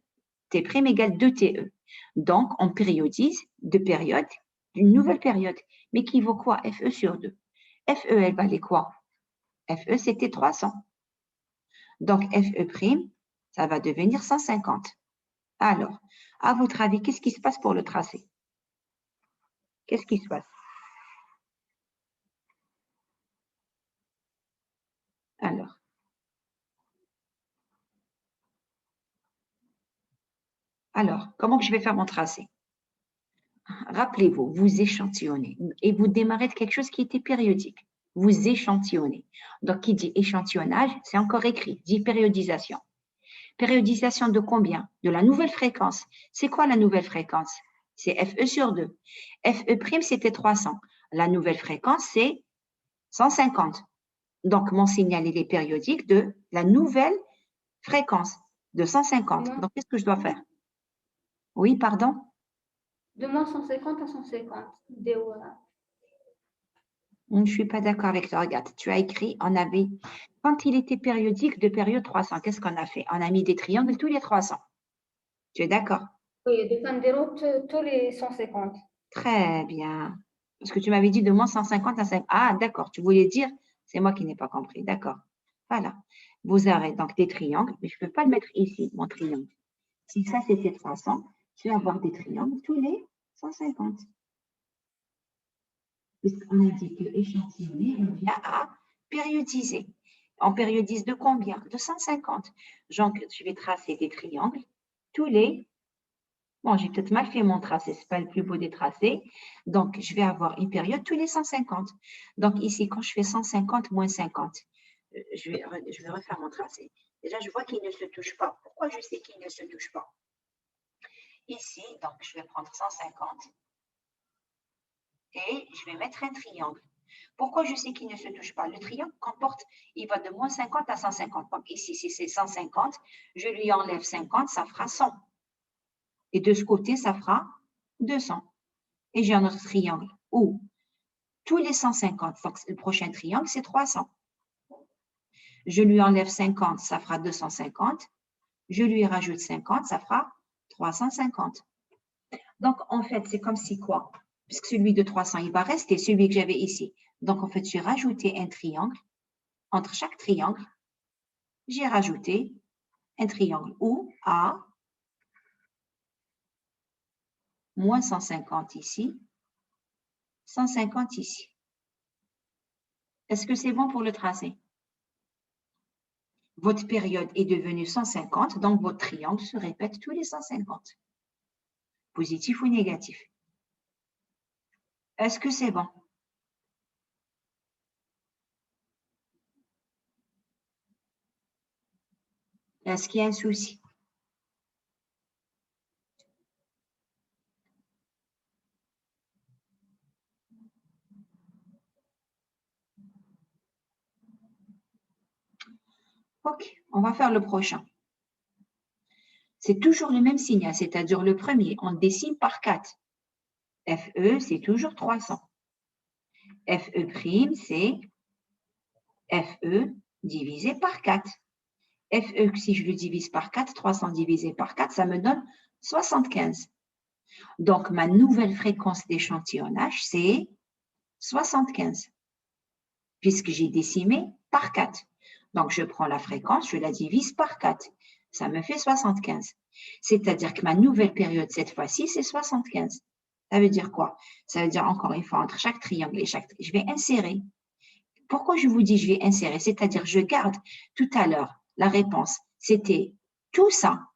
[SPEAKER 1] T' égale 2TE. Donc, on périodise de période, d'une nouvelle période, mais qui vaut quoi? FE sur 2. FE, elle valait quoi? FE, c'était 300. Donc, FE', ça va devenir 150. Alors, à votre avis, qu'est-ce qui se passe pour le tracé? Qu'est-ce qui se passe? Alors, comment que je vais faire mon tracé? Rappelez-vous, vous échantillonnez et vous démarrez de quelque chose qui était périodique. Vous échantillonnez. Donc, qui dit échantillonnage, c'est encore écrit, dit périodisation. Périodisation de combien? De la nouvelle fréquence. C'est quoi la nouvelle fréquence? C'est FE sur 2. FE', c'était 300. La nouvelle fréquence, c'est 150. Donc, mon signal, il est périodique de la nouvelle fréquence de 150. Donc, qu'est-ce que je dois faire? Oui, pardon?
[SPEAKER 2] De moins 150 à 150.
[SPEAKER 1] Je ne suis pas d'accord avec toi. Regarde, tu as écrit, quand il était périodique de période 300, qu'est-ce qu'on a fait? On a mis des triangles tous les 300. Tu es d'accord?
[SPEAKER 2] Oui, de Candelo, tous les 150.
[SPEAKER 1] Très bien. Parce que tu m'avais dit de moins 150 à 5. Ah, d'accord. Tu voulais dire, c'est moi qui n'ai pas compris. D'accord. Voilà. Vous aurez donc des triangles, mais je ne peux pas le mettre ici, mon triangle. Si ça, c'était 300, je vais avoir des triangles tous les 150. Puisqu'on a dit que échantillonner revient à périodiser. On périodise de combien? De 150. Donc, je vais tracer des triangles tous les... Bon, j'ai peut-être mal fait mon tracé, ce n'est pas le plus beau des tracés. Donc, je vais avoir une période tous les 150. Donc, ici, quand je fais 150 moins 50, je vais refaire mon tracé. Déjà, je vois qu'il ne se touche pas. Pourquoi je sais qu'il ne se touche pas? Ici, donc, je vais prendre 150 et je vais mettre un triangle. Pourquoi je sais qu'il ne se touche pas? Le triangle comporte, il va de moins 50 à 150. Donc, ici, si c'est 150, je lui enlève 50, ça fera 100. Et de ce côté, ça fera 200. Et j'ai un autre triangle où tous les 150, donc le prochain triangle, c'est 300. Je lui enlève 50, ça fera 250. Je lui rajoute 50, ça fera 350. Donc, en fait, c'est comme si quoi? Puisque celui de 300, il va rester, celui que j'avais ici. Donc, en fait, j'ai rajouté un triangle. Entre chaque triangle, j'ai rajouté un triangle où A, moins 150 ici, 150 ici. Est-ce que c'est bon pour le tracé? Votre période est devenue 150, donc votre triangle se répète tous les 150. Positif ou négatif? Est-ce que c'est bon? Est-ce qu'il y a un souci? OK, on va faire le prochain. C'est toujours le même signal, c'est-à-dire le premier, on décime par 4. FE, c'est toujours 300. FE', c'est FE divisé par 4. FE, si je le divise par 4, 300 divisé par 4, ça me donne 75. Donc, ma nouvelle fréquence d'échantillonnage, c'est 75, puisque j'ai décimé par 4. Donc, je prends la fréquence, je la divise par 4. Ça me fait 75. C'est-à-dire que ma nouvelle période, cette fois-ci, c'est 75. Ça veut dire quoi? Ça veut dire, encore une fois, entre chaque triangle et chaque... Je vais insérer. Pourquoi je vous dis je vais insérer? C'est-à-dire, je garde tout à l'heure la réponse. C'était tout ça,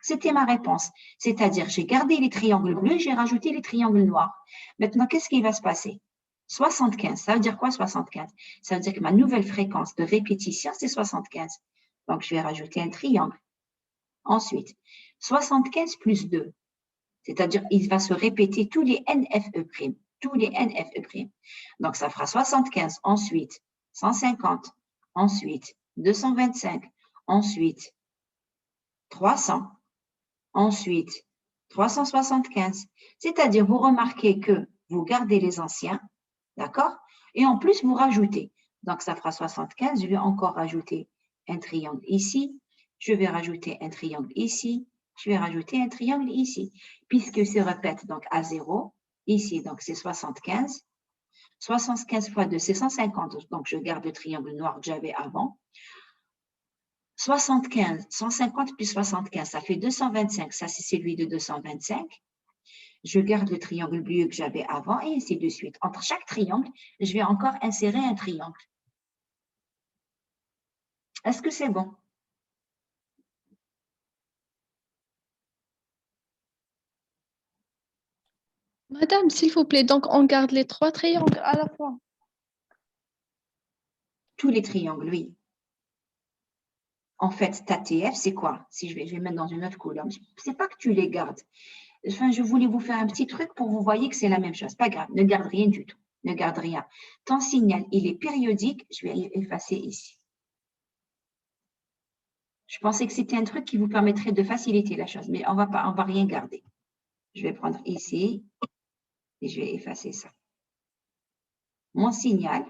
[SPEAKER 1] c'était ma réponse. C'est-à-dire, j'ai gardé les triangles bleus, j'ai rajouté les triangles noirs. Maintenant, qu'est-ce qui va se passer? 75, ça veut dire quoi 75? Ça veut dire que ma nouvelle fréquence de répétition, c'est 75. Donc, je vais rajouter un triangle. Ensuite, 75 plus 2, c'est-à-dire il va se répéter tous les NFE', tous les NFE'. Donc, ça fera 75, ensuite 150, ensuite 225, ensuite 300, ensuite 375. C'est-à-dire, vous remarquez que vous gardez les anciens, d'accord? Et en plus, vous rajoutez. Donc, ça fera 75. Je vais encore rajouter un triangle ici. Je vais rajouter un triangle ici. Je vais rajouter un triangle ici. Puisque se répète donc à 0. Ici, donc c'est 75. 75 fois 2, c'est 150. Donc, je garde le triangle noir que j'avais avant. 75, 150 plus 75, ça fait 225. Ça, c'est celui de 225. Je garde le triangle bleu que j'avais avant et ainsi de suite. Entre chaque triangle, je vais encore insérer un triangle. Est-ce que c'est bon?
[SPEAKER 3] Madame, s'il vous plaît, donc on garde les 3 triangles à la fois.
[SPEAKER 1] Tous les triangles, oui. En fait, ta TF, c'est quoi? Si je vais mettre dans une autre colonne. C'est pas que tu les gardes. Enfin, je voulais vous faire un petit truc pour vous voyez que c'est la même chose. Pas grave, ne garde rien du tout. Ne garde rien. Ton signal, il est périodique. Je vais effacer ici. Je pensais que c'était un truc qui vous permettrait de faciliter la chose, mais on va rien garder. Je vais prendre ici et je vais effacer ça. Mon signal,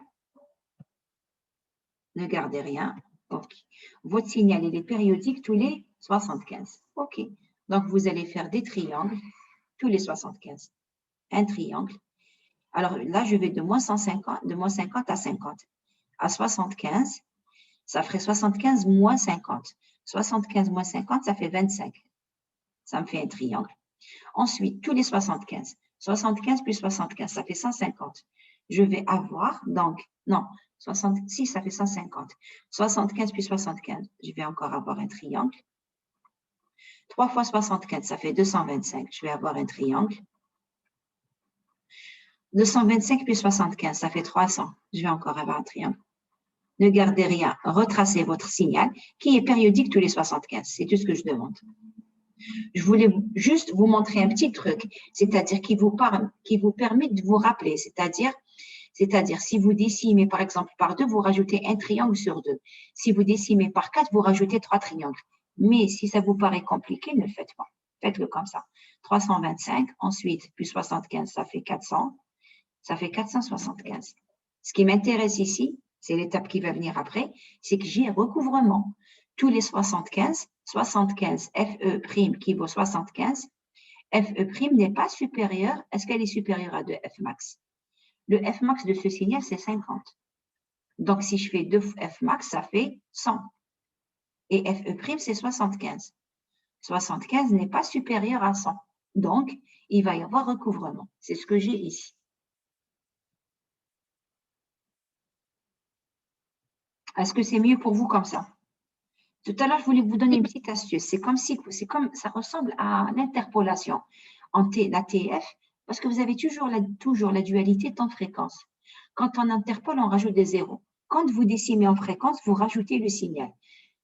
[SPEAKER 1] ne gardez rien. OK. Votre signal, il est périodique tous les 75. OK. Donc, vous allez faire des triangles tous les 75. Un triangle. Alors là, je vais de moins 150, de moins 50 à 50. À 75, ça ferait 75 moins 50. 75 moins 50, ça fait 25. Ça me fait un triangle. Ensuite, tous les 75. 75 plus 75, ça fait 150. Je vais avoir, donc, non, 66, ça fait 150. 75 plus 75, je vais encore avoir un triangle. 3 fois 75, ça fait 225. Je vais avoir un triangle. 225 plus 75, ça fait 300. Je vais encore avoir un triangle. Ne gardez rien. Retracez votre signal qui est périodique tous les 75. C'est tout ce que je demande. Je voulais juste vous montrer un petit truc, c'est-à-dire qui vous permet de vous rappeler. C'est-à-dire, si vous décimez par exemple par 2, vous rajoutez un triangle sur 2. Si vous décimez par 4, vous rajoutez 3 triangles. Mais si ça vous paraît compliqué, ne le faites pas. Faites-le comme ça. 325, ensuite, plus 75, ça fait 400. Ça fait 475. Ce qui m'intéresse ici, c'est l'étape qui va venir après, c'est que j'ai un recouvrement. Tous les 75, 75 FE' qui vaut 75, FE' n'est pas supérieur, est-ce qu'elle est supérieure à 2 F max? Le F max de ce signal, c'est 50. Donc, si je fais 2 F max, ça fait 100. Et FE', c'est 75. 75 n'est pas supérieur à 100. Donc, il va y avoir recouvrement. C'est ce que j'ai ici. Est-ce que c'est mieux pour vous comme ça? Tout à l'heure, je voulais vous donner une petite astuce. Ça ressemble à l'interpolation en la TF, parce que vous avez toujours la dualité temps-fréquence. Quand on interpole, on rajoute des zéros. Quand vous décimez en fréquence, vous rajoutez le signal.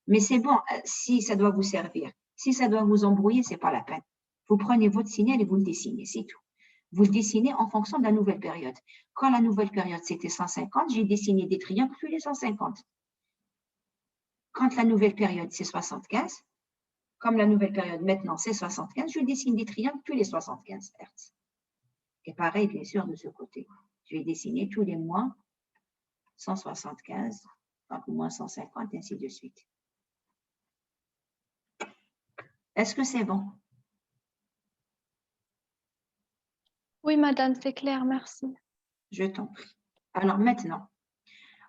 [SPEAKER 1] Mais c'est bon, si ça doit vous servir. Si ça doit vous embrouiller, ce n'est pas la peine. Vous prenez votre signal et vous le dessinez, c'est tout. Vous le dessinez en fonction de la nouvelle période. Quand la nouvelle période, c'était 150, j'ai dessiné des triangles plus les 150. quand la nouvelle période, c'est 75, comme la nouvelle période maintenant, c'est 75, je dessine des triangles tous les 75 Hz. Et pareil, bien sûr, de ce côté. Je vais dessiner tous les mois 175, donc moins 150, ainsi de suite. Est-ce que c'est bon?
[SPEAKER 3] Oui, madame, c'est clair, merci.
[SPEAKER 1] Je t'en prie. Alors maintenant,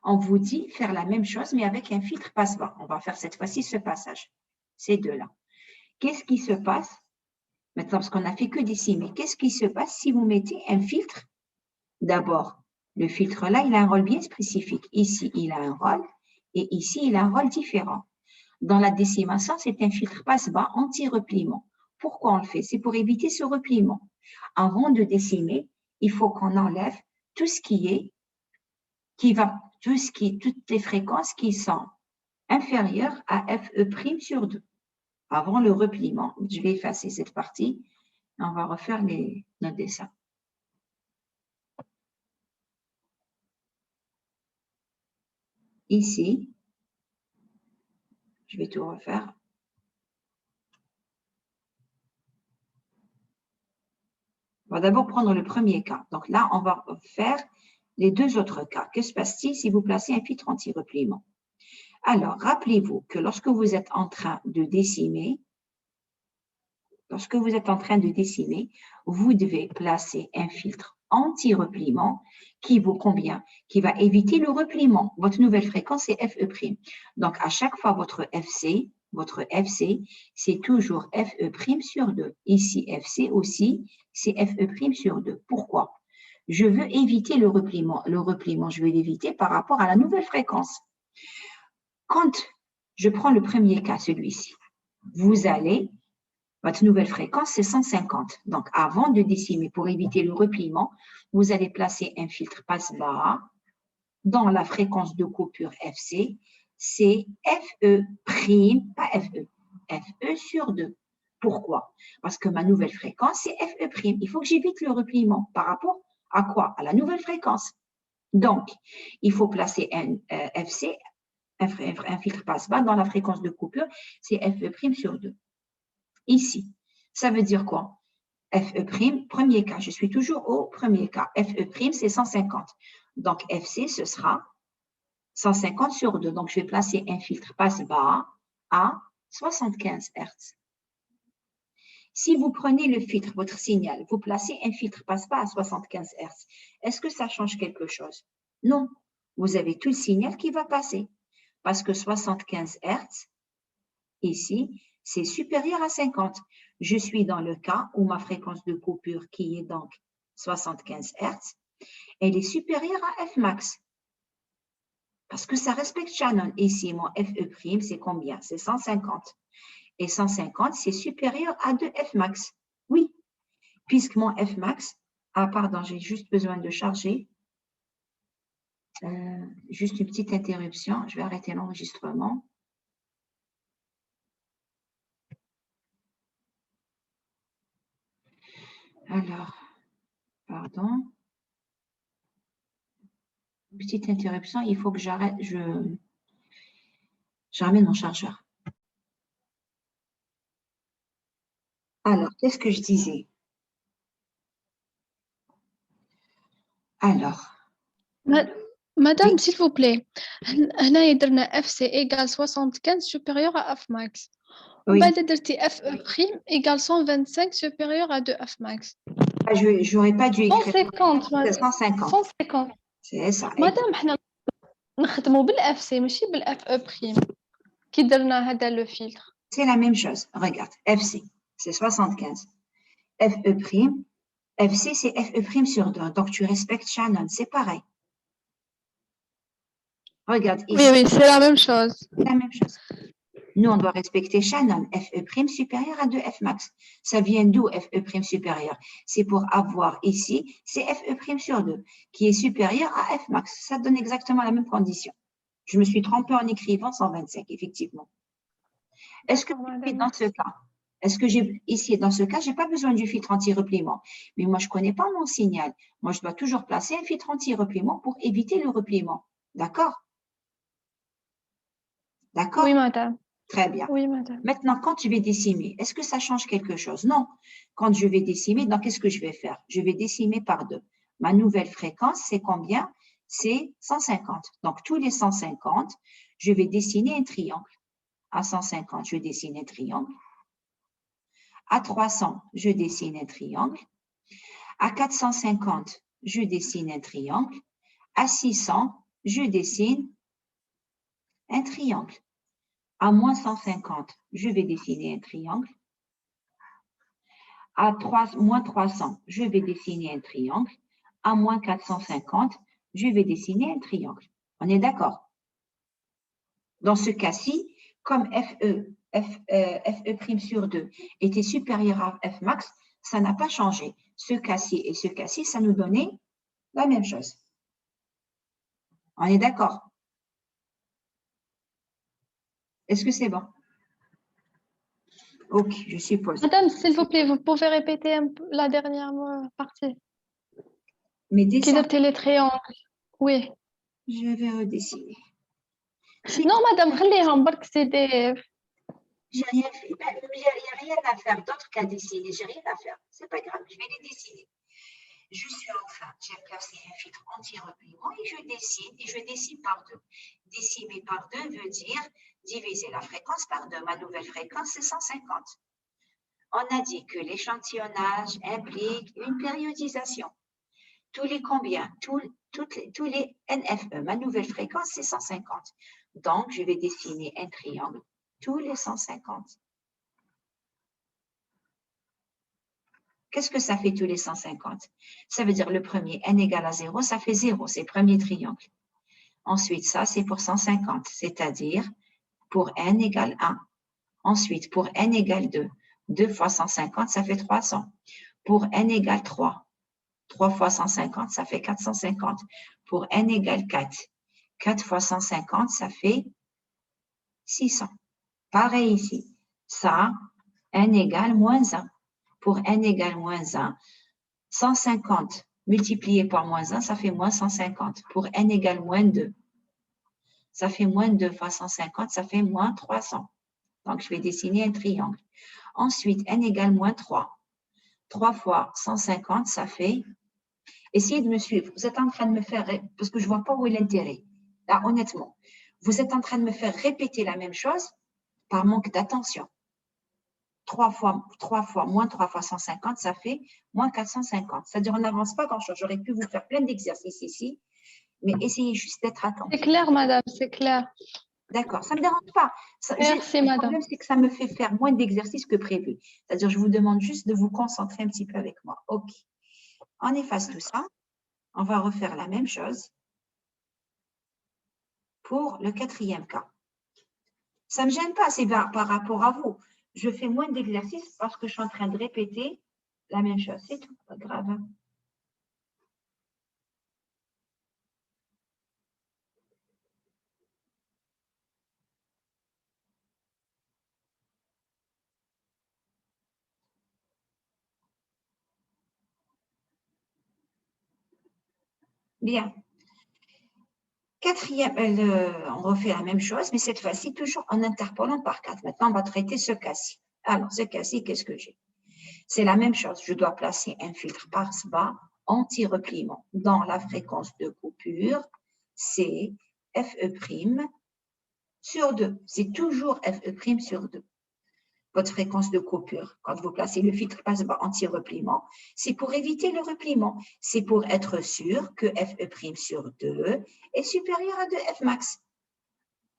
[SPEAKER 1] on vous dit faire la même chose, mais avec un filtre passe-bas. On va faire cette fois-ci ce passage, ces deux-là. Qu'est-ce qui se passe maintenant, parce qu'on n'a fait que décimer, qu'est-ce qui se passe si vous mettez un filtre? D'abord, le filtre là, il a un rôle bien spécifique. Ici, il a un rôle et ici, il a un rôle différent. Dans la décimation, c'est un filtre passe-bas anti-repliement. Pourquoi on le fait? C'est pour éviter ce repliement. Avant de décimer, il faut qu'on enlève tout ce qui est, toutes les fréquences qui sont inférieures à FE' sur 2. Avant le repliement, je vais effacer cette partie. On va refaire notre dessin. Ici, je vais tout refaire. On va d'abord prendre le premier cas. Donc là, on va faire les deux autres cas. Que se passe-t-il si vous placez un filtre anti-repliement? Alors, rappelez-vous que lorsque vous êtes en train de décimer, vous devez placer un filtre anti-repliement qui vaut combien? Qui va éviter le repliement. Votre nouvelle fréquence est FE'. Donc, à chaque fois, votre FC, c'est toujours FE' sur 2. Ici, FC aussi, c'est FE' sur 2. Pourquoi? Je veux éviter le repliement. Le repliement, je veux l'éviter par rapport à la nouvelle fréquence. Quand je prends le premier cas, celui-ci, votre nouvelle fréquence, c'est 150. Donc, avant de décimer, pour éviter le repliement, vous allez placer un filtre passe-bas dans la fréquence de coupure FC. C'est FE', pas FE, FE sur 2. Pourquoi? Parce que ma nouvelle fréquence, c'est FE'. Il faut que j'évite le repliement par rapport à quoi? À la nouvelle fréquence. Donc, il faut placer un FC, un filtre passe-bas dans la fréquence de coupure, c'est FE' sur 2. Ici, ça veut dire quoi? FE', premier cas, je suis toujours au premier cas. FE', c'est 150. Donc, FC, ce sera 150 sur 2. Donc, je vais placer un filtre passe-bas à 75 Hz. Si vous prenez le filtre, votre signal, vous placez un filtre passe-bas à 75 Hz, est-ce que ça change quelque chose? Non. Vous avez tout le signal qui va passer. Parce que 75 Hz, ici, c'est supérieur à 50. Je suis dans le cas où ma fréquence de coupure, qui est donc 75 Hz, elle est supérieure à Fmax. Parce que ça respecte Shannon. Ici, mon FE', c'est combien? C'est 150. Et 150, c'est supérieur à 2 Fmax. Oui, puisque mon Fmax, pardon, j'ai juste besoin de charger. Juste une petite interruption. Je vais arrêter l'enregistrement. Alors, pardon. Petite interruption, il faut que j'arrête, je ramène mon chargeur. Alors, qu'est-ce que je disais? Alors.
[SPEAKER 3] Madame,
[SPEAKER 1] Oui.
[SPEAKER 3] s'il vous plaît, FC égale 75 supérieur à Fmax.
[SPEAKER 1] Oui.
[SPEAKER 3] FE' égale 125 supérieur à 2 Fmax.
[SPEAKER 1] Je n'aurais pas dû écrire
[SPEAKER 3] 150.
[SPEAKER 1] 150.
[SPEAKER 3] 150.
[SPEAKER 1] C'est ça.
[SPEAKER 3] مادام حنا نخدموا بالاف سي ماشي بالاف او بريم كي درنا هذا لو فيلتر.
[SPEAKER 1] C'est la même chose. Regarde, FC, c'est 75. FE', FC, c'est FE' sur 2. Donc, tu respectes Shannon. C'est pareil. Regarde ici.
[SPEAKER 3] Oui, c'est la même chose.
[SPEAKER 1] C'est la même chose. Nous, on doit respecter Shannon, FE' supérieur à 2 Fmax. Ça vient d'où FE' supérieur? C'est pour avoir ici, c'est FE' sur 2, qui est supérieur à Fmax. Ça donne exactement la même condition. Je me suis trompée en écrivant 125, effectivement. Est-ce que dans ce cas, ici, dans ce cas, je n'ai pas besoin du filtre anti-repliement. Mais moi, je ne connais pas mon signal. Moi, je dois toujours placer un filtre anti-repliement pour éviter le repliement. D'accord? D'accord?
[SPEAKER 3] Oui, madame.
[SPEAKER 1] Très bien.
[SPEAKER 3] Oui, madame.
[SPEAKER 1] Maintenant, quand je vais décimer, est-ce que ça change quelque chose? Non. Quand je vais décimer, donc qu'est-ce que je vais faire? Je vais décimer par 2. Ma nouvelle fréquence, c'est combien? C'est 150. Donc, tous les 150, je vais dessiner un triangle. À 150, je dessine un triangle. À 300, je dessine un triangle. À 450, je dessine un triangle. À 600, je dessine un triangle. À moins 150, je vais dessiner un triangle. À moins 300, je vais dessiner un triangle. À moins 450, je vais dessiner un triangle. On est d'accord? Dans ce cas-ci, comme FE' sur 2 était supérieur à F max, ça n'a pas changé. Ce cas-ci et ce cas-ci, ça nous donnait la même chose. On est d'accord? Est-ce que c'est bon? Ok, je suppose.
[SPEAKER 3] Madame, s'il vous plaît, vous pouvez répéter un peu la dernière partie.
[SPEAKER 1] Mais
[SPEAKER 3] Qui
[SPEAKER 1] descends,
[SPEAKER 3] درتي les triangles. Oui.
[SPEAKER 1] je vais redessiner.
[SPEAKER 3] Non, madame, خليهم برك سي دي.
[SPEAKER 1] J'ai rien fait. Il n'y a rien à faire d'autre qu'à dessiner. J'ai rien à faire. C'est pas grave, je vais les dessiner. Je suis en train, j'ai placé un filtre anti-repliement et je dessine par 2. Décimer par 2 veut dire diviser la fréquence par 2. Ma nouvelle fréquence, c'est 150. On a dit que l'échantillonnage implique une périodisation. Tous les combien? Tous les NFE. Ma nouvelle fréquence, c'est 150. Donc, je vais dessiner un triangle tous les 150. Qu'est-ce que ça fait tous les 150? Ça veut dire le premier, n égale à 0, ça fait 0, c'est le premier triangle. Ensuite, ça, c'est pour 150, c'est-à-dire pour n égale 1. Ensuite, pour n égale 2, 2 fois 150, ça fait 300. Pour n égale 3, 3 fois 150, ça fait 450. Pour n égale 4, 4 fois 150, ça fait 600. Pareil ici. Ça, n égale moins 1. Pour n égale moins 1, 150 multiplié par moins 1, ça fait moins 150. Pour n égale moins 2, ça fait moins 2 fois 150, ça fait moins 300. Donc, je vais dessiner un triangle. Ensuite, n égale moins 3. 3 fois 150, ça fait… Essayez de me suivre. Vous êtes en train de me faire… Parce que je ne vois pas où est l'intérêt. Là, honnêtement, vous êtes en train de me faire répéter la même chose par manque d'attention. 3 fois moins 3 fois 150, ça fait moins 450. C'est-à-dire, on n'avance pas grand-chose. J'aurais pu vous faire plein d'exercices ici, mais essayez juste d'être attentif.
[SPEAKER 3] C'est clair, madame, c'est clair.
[SPEAKER 1] D'accord, ça ne me dérange pas.
[SPEAKER 3] Merci,
[SPEAKER 1] le
[SPEAKER 3] madame.
[SPEAKER 1] problème, c'est que ça me fait faire moins d'exercices que prévu. C'est-à-dire, je vous demande juste de vous concentrer un petit peu avec moi. OK. On efface tout ça. On va refaire la même chose pour le 4e cas. Ça ne me gêne pas, c'est par rapport à vous. Je fais moins d'exercices parce que je suis en train de répéter la même chose. C'est tout, pas grave. Bien. Quatrième, on refait la même chose, mais cette fois-ci, toujours en interpolant par 4. Maintenant, on va traiter ce cas-ci. Alors, ce cas-ci, qu'est-ce que j'ai? C'est la même chose. Je dois placer un filtre par bas anti-repliement dans la fréquence de coupure, c'est FE' sur 2. C'est toujours FE' sur 2. Votre fréquence de coupure, quand vous placez le filtre passe-bas anti-repliement, c'est pour éviter le repliement. C'est pour être sûr que FE' sur 2 est supérieur à 2F max.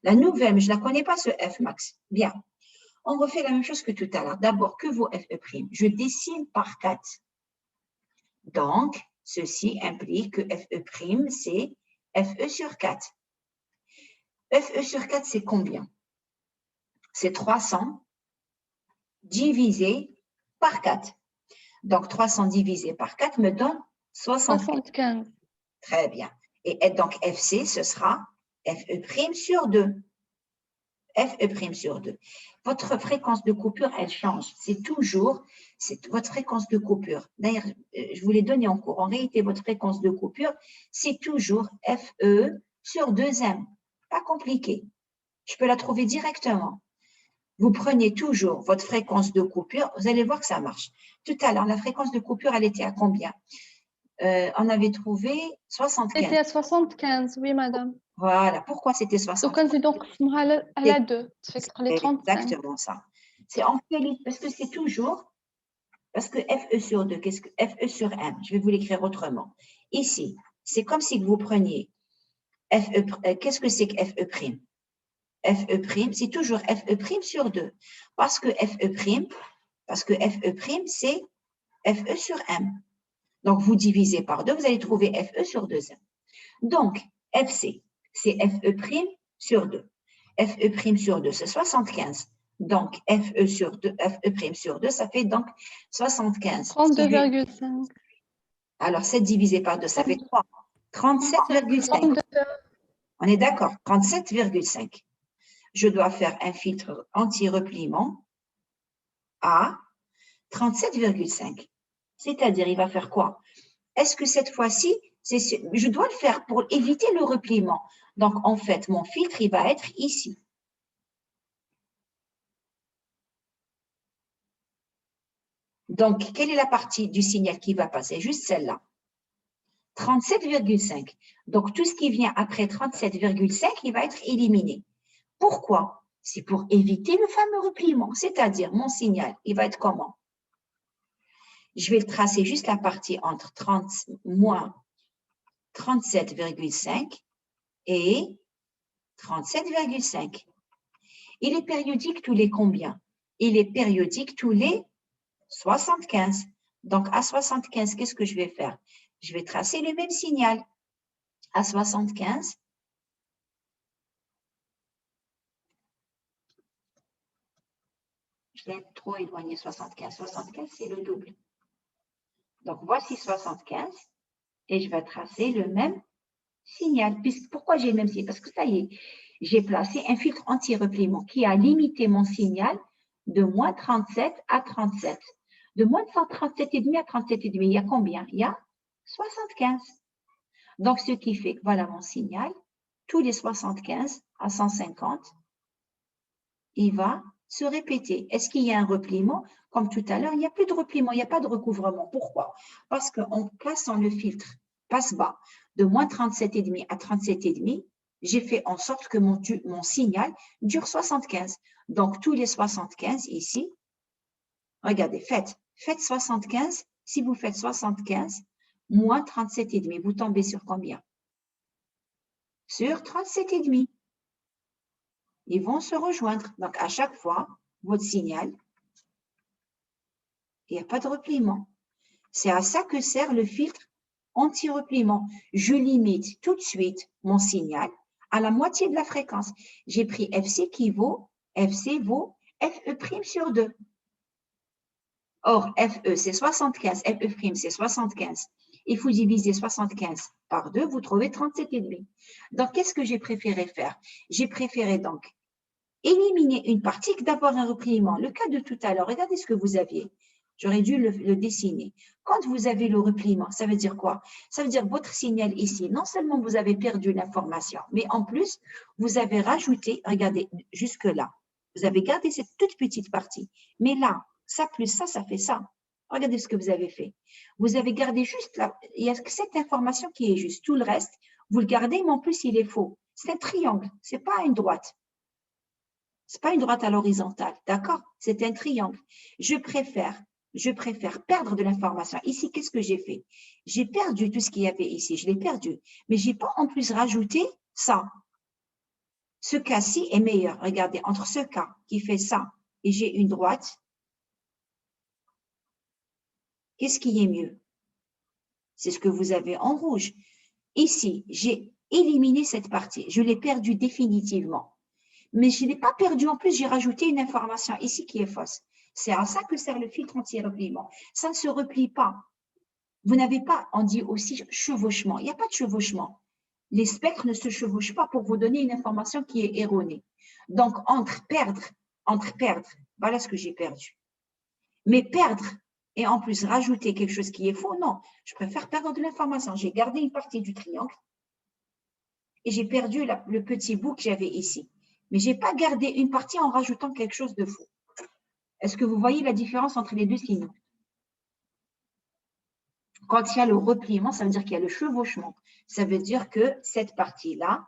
[SPEAKER 1] La nouvelle, mais je ne la connais pas, ce F max. Bien. On refait la même chose que tout à l'heure. D'abord, que vaut FE'? Je dessine par 4. Donc, ceci implique que FE', c'est FE sur 4. FE sur 4, c'est combien? C'est 300 divisé par 4. Donc, 300 divisé par 4 me donne
[SPEAKER 3] 75.
[SPEAKER 1] Très bien. Et donc, FC, ce sera FE' sur 2. FE' sur 2. Votre fréquence de coupure, elle change. C'est toujours votre fréquence de coupure. D'ailleurs, je vous l'ai donné en cours. En réalité, votre fréquence de coupure, c'est toujours FE sur 2M. Pas compliqué. Je peux la trouver directement. Vous prenez toujours votre fréquence de coupure, vous allez voir que ça marche. Tout à l'heure, la fréquence de coupure, elle était à combien? On avait trouvé 75.
[SPEAKER 3] C'était à 75, oui, madame.
[SPEAKER 1] Voilà, pourquoi c'était
[SPEAKER 3] Donc,
[SPEAKER 1] 75?
[SPEAKER 3] on donc à la 2, ça fait que les 35.
[SPEAKER 1] Exactement ça. C'est en fait, parce que c'est toujours, parce que FE sur 2, qu'est-ce que FE sur M? Je vais vous l'écrire autrement. Ici, c'est comme si vous preniez FE, qu'est-ce que c'est que FE'? FE', c'est toujours FE' sur 2. Parce que FE', c'est FE sur M. Donc, vous divisez par 2, vous allez trouver FE sur 2M. Donc, FC, c'est FE' sur 2. FE' sur 2, c'est 75. Donc, FE sur 2, FE' sur 2, ça fait donc 75.
[SPEAKER 3] 32,5.
[SPEAKER 1] Alors, 7 divisé par 2, ça fait 3. 37,5. On est d'accord, 37,5. Je dois faire un filtre anti-repliement à 37,5. C'est-à-dire, il va faire quoi? Est-ce que cette fois-ci, je dois le faire pour éviter le repliement. Donc, en fait, mon filtre, il va être ici. Donc, quelle est la partie du signal qui va passer? Juste celle-là. 37,5. Donc, tout ce qui vient après 37,5, il va être éliminé. Pourquoi? C'est pour éviter le fameux repliement. C'est-à-dire, mon signal, il va être comment? Je vais tracer juste la partie entre moins 37,5 et 37,5. Il est périodique tous les combien? Il est périodique tous les 75. Donc, à 75, qu'est-ce que je vais faire? Je vais tracer le même signal. À 75, je l'ai trop éloigné 75. 75, c'est le double. Donc, voici 75 et je vais tracer le même signal. Pourquoi j'ai le même signal? Parce que ça y est, j'ai placé un filtre anti-repliement qui a limité mon signal de moins 37 à 37. De moins de 137,5 à 37,5, il y a combien? Il y a 75. Donc, ce qui fait que voilà mon signal, tous les 75 à 150, il va se répéter. Est-ce qu'il y a un repliement? Comme tout à l'heure, il n'y a plus de repliement, il n'y a pas de recouvrement. Pourquoi? Parce qu'en plaçant le filtre passe-bas de moins 37,5 à 37,5, j'ai fait en sorte que mon signal dure 75. Donc, tous les 75 ici, regardez, faites 75. Si vous faites 75, moins 37,5, vous tombez sur combien? Sur 37,5. Ils vont se rejoindre. Donc, à chaque fois, votre signal, il n'y a pas de repliement. C'est à ça que sert le filtre anti-repliement. Je limite tout de suite mon signal à la moitié de la fréquence. J'ai pris FC qui vaut, FC vaut FE' sur 2. Or, FE, c'est 75, FE' c'est 75. Il faut diviser 75 par 2, vous trouvez 37,5. Donc, qu'est-ce que j'ai préféré faire? J'ai préféré donc éliminer une partie que d'avoir un repliement. Le cas de tout à l'heure, regardez ce que vous aviez. J'aurais dû le dessiner. Quand vous avez le repliement, ça veut dire quoi? Ça veut dire votre signal ici, non seulement vous avez perdu l'information, mais en plus, vous avez rajouté, regardez, jusque-là, vous avez gardé cette toute petite partie. Mais là, ça plus ça, ça fait ça. Regardez ce que vous avez fait. Vous avez gardé juste là, il y a cette information qui est juste. Tout le reste, vous le gardez, mais en plus, il est faux. C'est un triangle, ce n'est pas une droite. Ce n'est pas une droite à l'horizontale, d'accord? C'est un triangle. Je préfère perdre de l'information. Ici, qu'est-ce que j'ai fait? J'ai perdu tout ce qu'il y avait ici, je l'ai perdu. Mais je n'ai pas en plus rajouté ça. Ce cas-ci est meilleur. Regardez, entre ce cas qui fait ça et j'ai une droite, qu'est-ce qui est mieux? C'est ce que vous avez en rouge. Ici, j'ai éliminé cette partie. Je l'ai perdue définitivement. Mais je ne l'ai pas perdu. En plus, j'ai rajouté une information ici qui est fausse. C'est à ça que sert le filtre anti-repliement. Ça ne se replie pas. Vous n'avez pas, on dit aussi chevauchement. Il n'y a pas de chevauchement. Les spectres ne se chevauchent pas pour vous donner une information qui est erronée. Donc, entre perdre, voilà ce que j'ai perdu. Mais perdre et en plus rajouter quelque chose qui est faux, non. Je préfère perdre de l'information. J'ai gardé une partie du triangle et j'ai perdu le petit bout que j'avais ici. Mais je n'ai pas gardé une partie en rajoutant quelque chose de faux. Est-ce que vous voyez la différence entre les deux signaux? Quand il y a le repliement, ça veut dire qu'il y a le chevauchement. Ça veut dire que cette partie-là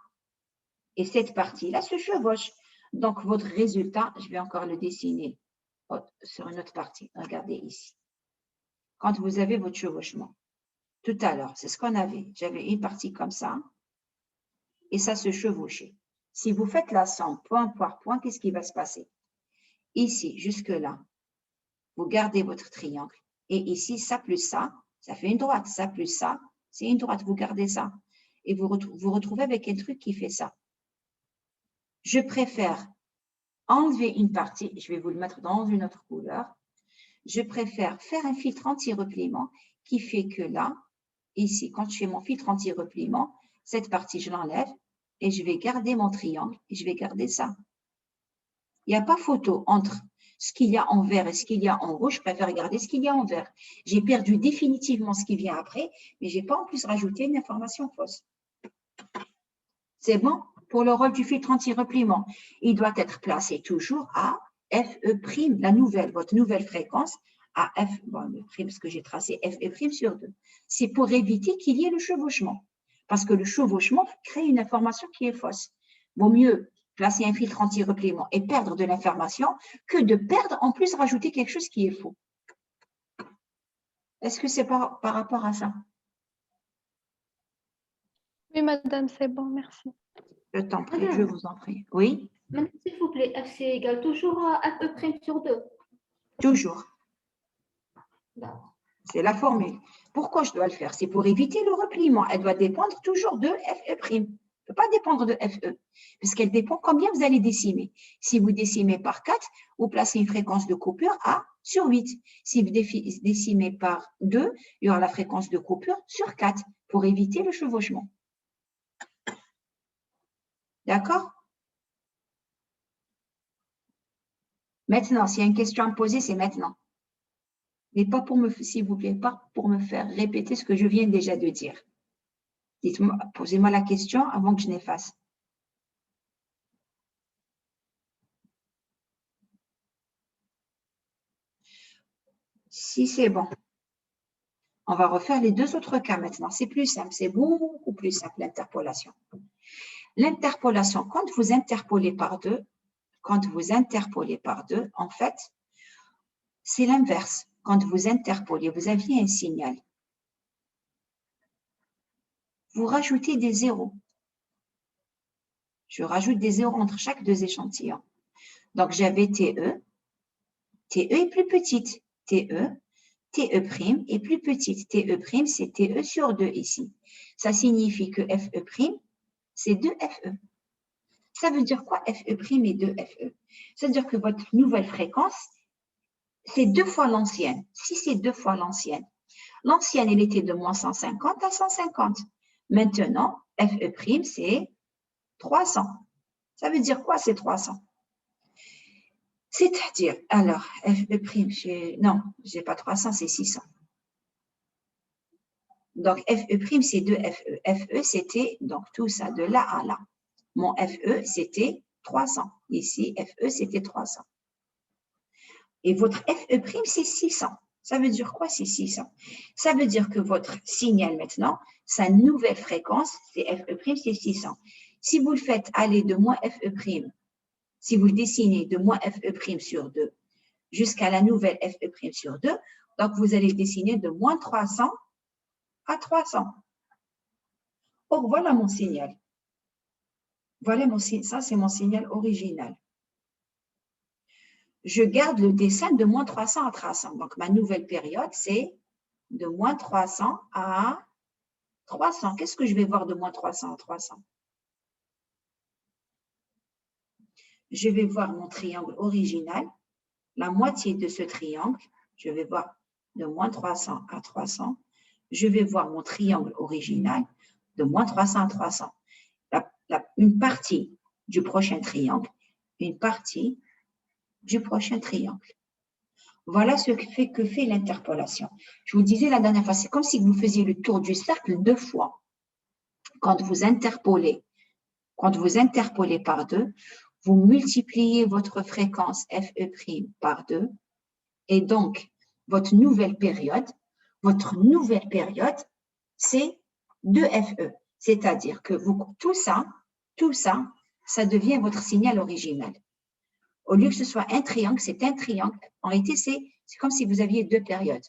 [SPEAKER 1] et cette partie-là se chevauchent. Donc, votre résultat, je vais encore le dessiner sur une autre partie. Regardez ici. Quand vous avez votre chevauchement, tout à l'heure, c'est ce qu'on avait. J'avais une partie comme ça et ça se chevauchait. Si vous faites la somme point par point, qu'est-ce qui va se passer? Ici, jusque-là, vous gardez votre triangle. Et ici, ça plus ça fait une droite. Ça plus ça, c'est une droite. Vous gardez ça. Et vous retrouvez avec un truc qui fait ça. Je préfère enlever une partie. Je vais vous le mettre dans une autre couleur. Je préfère faire un filtre anti-repliement qui fait que là, ici, quand je fais mon filtre anti-repliement, cette partie, je l'enlève et je vais garder mon triangle et je vais garder ça. Il n'y a pas photo entre ce qu'il y a en vert et ce qu'il y a en rouge. Je préfère garder ce qu'il y a en vert. J'ai perdu définitivement ce qui vient après, mais je n'ai pas en plus rajouté une information fausse. C'est bon? Pour le rôle du filtre anti-repliement, il doit être placé toujours à FE', la nouvelle, votre nouvelle fréquence, à F, bon, le prime, parce que j'ai tracé FE' sur 2. C'est pour éviter qu'il y ait le chevauchement. Parce que le chevauchement crée une information qui est fausse. Vaut mieux placer un filtre anti-repliement et perdre de l'information que de perdre, en plus, rajouter quelque chose qui est faux. Est-ce que c'est par rapport à ça?
[SPEAKER 3] Oui, madame, c'est bon, merci.
[SPEAKER 1] Je t'en prie, je vous en prie. Oui?
[SPEAKER 2] Maintenant, s'il vous plaît, FC égale toujours à FE' sur 2.
[SPEAKER 1] Toujours.
[SPEAKER 2] D'accord.
[SPEAKER 1] C'est la formule. Pourquoi je dois le faire? C'est pour éviter le repliement. Elle doit dépendre toujours de FE'. Elle ne peut pas dépendre de FE, puisqu'elle dépend combien vous allez décimer. Si vous décimez par 4, vous placez une fréquence de coupure à sur 8. Si vous décimez par 2, il y aura la fréquence de coupure sur 4 pour éviter le chevauchement. D'accord? Maintenant, s'il y a une question à me poser, c'est maintenant. Mais pas pour me, s'il vous plaît, pas pour me faire répéter ce que je viens déjà de dire. Dites-moi, posez-moi la question avant que je n'efface. Si c'est bon, on va refaire les deux autres cas maintenant. C'est plus simple, c'est beaucoup plus simple, l'interpolation. L'interpolation, quand vous interpolez par deux, en fait, c'est l'inverse. Quand vous interpolez, vous aviez un signal. Vous rajoutez des zéros. Je rajoute des zéros entre chaque deux échantillons. Donc, j'avais TE. TE est plus petite. TE est plus petite. TE', c'est TE sur 2 ici. Ça signifie que FE', c'est 2FE. Ça veut dire quoi, FE' et 2FE? Ça veut dire que votre nouvelle fréquence, c'est 2 fois l'ancienne. Si c'est 2 fois l'ancienne, elle était de moins 150 à 150. Maintenant, FE', c'est 300. Ça veut dire quoi, c'est 300? C'est-à-dire, alors, FE', non, je n'ai pas 300, c'est 600. Donc, FE', c'est 2FE. FE, c'était donc tout ça, de là à là. Mon FE, c'était 300. Ici, FE, c'était 300. Et votre FE', c'est 600. Ça veut dire quoi, c'est 600? Ça veut dire que votre signal maintenant, sa nouvelle fréquence, c'est FE', c'est 600. Si vous le faites aller de moins FE', si vous le dessinez de moins FE' sur 2 jusqu'à la nouvelle FE' sur 2, donc vous allez le dessiner de moins 300 à 300. Or, voilà mon signal. Voilà ça, c'est mon signal original. Je garde le dessin de moins 300 à 300. Donc, ma nouvelle période, c'est de moins 300 à 300. Qu'est-ce que je vais voir de moins 300 à 300? Je vais voir mon triangle original, la moitié de ce triangle. Je vais voir de moins 300 à 300. Je vais voir mon triangle original de moins 300 à 300. Une partie du prochain triangle, une partie du prochain triangle. Voilà ce que fait l'interpolation. Je vous disais la dernière fois, c'est comme si vous faisiez le tour du cercle 2 fois. Quand vous interpolez par 2, vous multipliez votre fréquence FE' par 2 et donc votre nouvelle période, c'est 2FE. C'est-à-dire que tout ça, ça devient votre signal original. Au lieu que ce soit un triangle, c'est un triangle. En réalité, c'est comme si vous aviez deux périodes.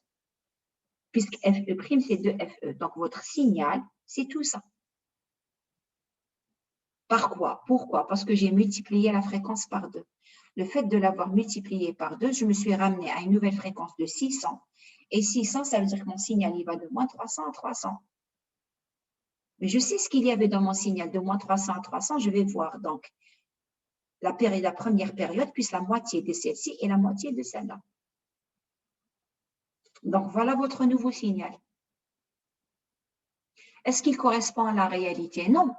[SPEAKER 1] Puisque FE', c'est 2FE. Donc, votre signal, c'est tout ça. Par quoi? Pourquoi? Parce que j'ai multiplié la fréquence par 2. Le fait de l'avoir multiplié par 2, je me suis ramené à une nouvelle fréquence de 600. Et 600, ça veut dire que mon signal, il va de moins 300 à 300. Mais je sais ce qu'il y avait dans mon signal de moins 300 à 300, je vais voir. Donc, la première période, plus la moitié de celle-ci et la moitié de celle-là. Donc, voilà votre nouveau signal. Est-ce qu'il correspond à la réalité? Non.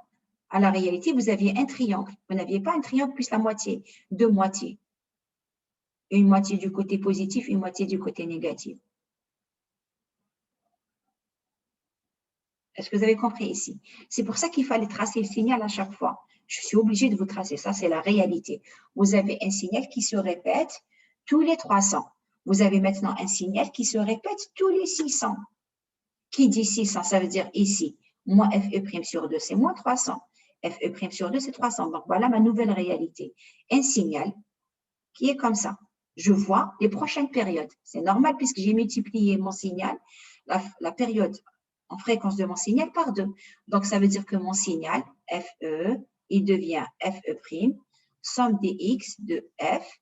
[SPEAKER 1] À la réalité, vous aviez un triangle. Vous n'aviez pas un triangle plus la moitié, deux moitiés. Une moitié du côté positif, une moitié du côté négatif. Est-ce que vous avez compris ici? C'est pour ça qu'il fallait tracer le signal à chaque fois. Je suis obligée de vous tracer. Ça, c'est la réalité. Vous avez un signal qui se répète tous les 300. Vous avez maintenant un signal qui se répète tous les 600. Qui dit 600? Ça veut dire ici, moins FE' sur 2, c'est moins 300. FE' sur 2, c'est 300. Donc, voilà ma nouvelle réalité. Un signal qui est comme ça. Je vois les prochaines périodes. C'est normal puisque j'ai multiplié mon signal, la période en fréquence de mon signal par 2. Donc, ça veut dire que mon signal, FE, il devient FE', somme des X de F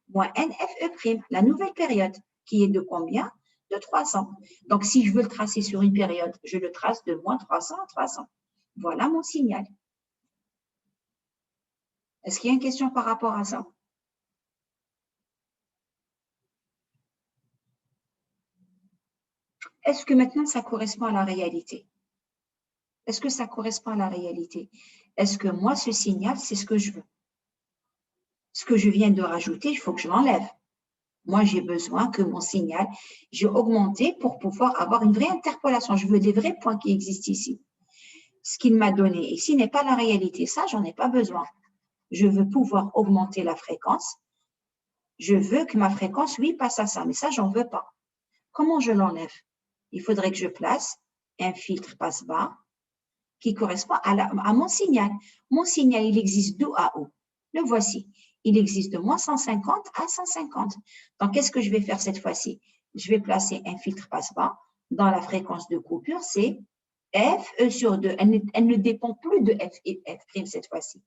[SPEAKER 1] moins NFE', la nouvelle période, qui est de combien? De 300. Donc, si je veux le tracer sur une période, je le trace de moins 300 à 300. Voilà mon signal. Est-ce qu'il y a une question par rapport à ça? Est-ce que maintenant ça correspond à la réalité? Est-ce que ça correspond à la réalité? Est-ce que moi, ce signal, c'est ce que je veux? Ce que je viens de rajouter, il faut que je l'enlève. Moi, j'ai besoin que mon signal, j'ai augmenté pour pouvoir avoir une vraie interpolation. Je veux des vrais points qui existent ici. Ce qu'il m'a donné ici n'est pas la réalité. Ça, j'en ai pas besoin. Je veux pouvoir augmenter la fréquence. Je veux que ma fréquence, oui, passe à ça. Mais ça, j'en veux pas. Comment je l'enlève? Il faudrait que je place un filtre passe-bas qui correspond à mon signal. Mon signal, il existe d'où à où? Le voici. Il existe de moins 150 à 150. Donc, qu'est-ce que je vais faire cette fois-ci? Je vais placer un filtre passe-bas dans la fréquence de coupure, c'est FE sur 2. Elle ne dépend plus de F' cette fois-ci.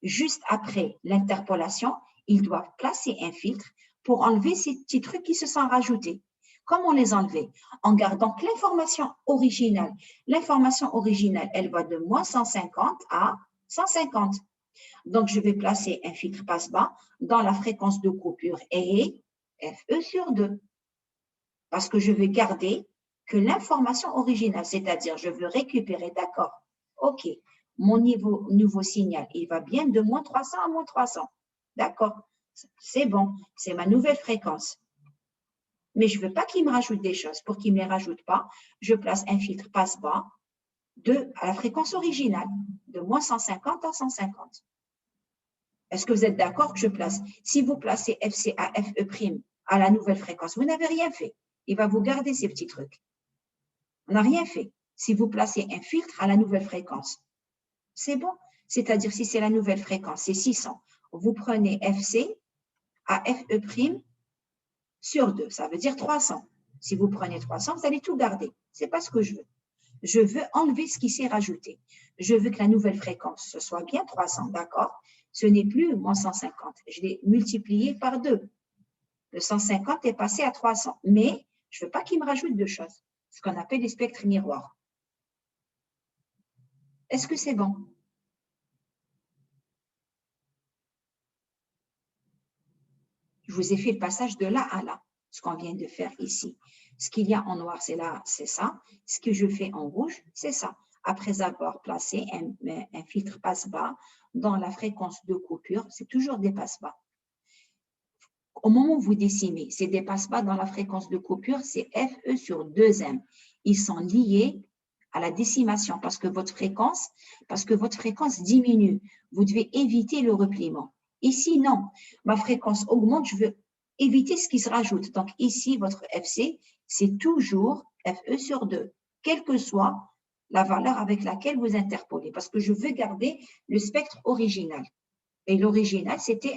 [SPEAKER 1] Juste après l'interpolation, ils doivent placer un filtre pour enlever ces petits trucs qui se sont rajoutés. Comment les enlever? En gardant que l'information originale. L'information originale, elle va de moins 150 à 150. Donc, je vais placer un filtre passe-bas dans la fréquence de coupure et FE sur 2. Parce que je veux garder que l'information originale, c'est-à-dire je veux récupérer, d'accord, ok, mon nouveau signal, il va bien de moins 300 à moins 300. D'accord, c'est bon, c'est ma nouvelle fréquence. Mais je ne veux pas qu'il me rajoute des choses. Pour qu'il ne me les rajoute pas, je place un filtre passe-bas à la fréquence originale, de moins 150 à 150. Est-ce que vous êtes d'accord que je place? Si vous placez FC à FE' à la nouvelle fréquence, vous n'avez rien fait. Il va vous garder ces petits trucs. On n'a rien fait. Si vous placez un filtre à la nouvelle fréquence, c'est bon. C'est-à-dire, si c'est la nouvelle fréquence, c'est 600. Vous prenez FC à FE' sur 2, ça veut dire 300. Si vous prenez 300, vous allez tout garder. Ce n'est pas ce que je veux. Je veux enlever ce qui s'est rajouté. Je veux que la nouvelle fréquence, ce soit bien 300, d'accord? Ce n'est plus moins 150. Je l'ai multiplié par 2. Le 150 est passé à 300. Mais je ne veux pas qu'il me rajoute de choses. Ce qu'on appelle les spectres miroirs. Est-ce que c'est bon? Je vous ai fait le passage de là à là, ce qu'on vient de faire ici. Ce qu'il y a en noir, c'est là, c'est ça. Ce que je fais en rouge, c'est ça. Après avoir placé un filtre passe-bas dans la fréquence de coupure, c'est toujours des passe-bas. Au moment où vous décimez, c'est des passe-bas dans la fréquence de coupure, c'est FE sur 2M. Ils sont liés à la décimation parce que votre fréquence diminue. Vous devez éviter le repliement. Ici, non. Ma fréquence augmente, je veux éviter ce qui se rajoute. Donc ici, votre FC, c'est toujours FE sur 2, quelle que soit la valeur avec laquelle vous interpolez, parce que je veux garder le spectre original. Et l'original, c'était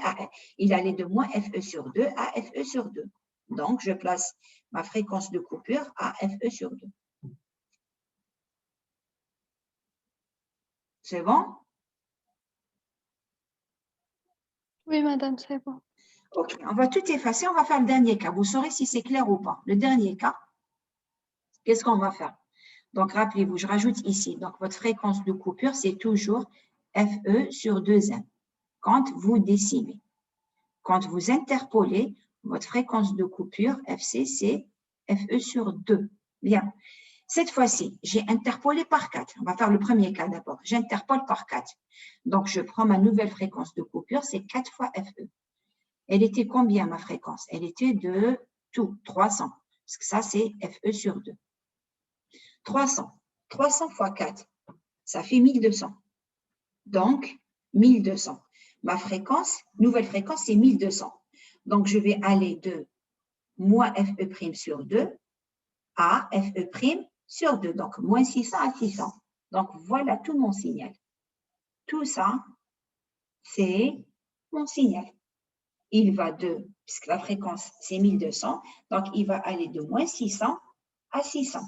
[SPEAKER 1] il allait de moins FE sur 2 à FE sur 2. Donc, je place ma fréquence de coupure à FE sur 2. C'est bon?
[SPEAKER 3] Oui, madame, c'est bon.
[SPEAKER 1] OK, on va tout effacer. On va faire le dernier cas. Vous saurez si c'est clair ou pas. Le dernier cas, qu'est-ce qu'on va faire? Donc, rappelez-vous, je rajoute ici. Donc, votre fréquence de coupure, c'est toujours FE sur 2M quand vous décimez. Quand vous interpolez, votre fréquence de coupure, FC, c'est FE sur 2. Bien. Cette fois-ci, j'ai interpolé par 4. On va faire le premier cas d'abord. J'interpole par 4. Donc, je prends ma nouvelle fréquence de coupure, c'est 4 fois FE. Elle était combien, ma fréquence? Elle était de 300. Parce que ça, c'est FE sur 2. 300. 300 fois 4, ça fait 1200. Donc, 1200. Ma fréquence, nouvelle fréquence, c'est 1200. Donc, je vais aller de moins FE' sur 2 à FE' sur 2. Donc, moins 600 à 600. Donc, voilà tout mon signal. Tout ça, c'est mon signal. Il va de, puisque la fréquence, c'est 1200, donc il va aller de moins 600 à 600.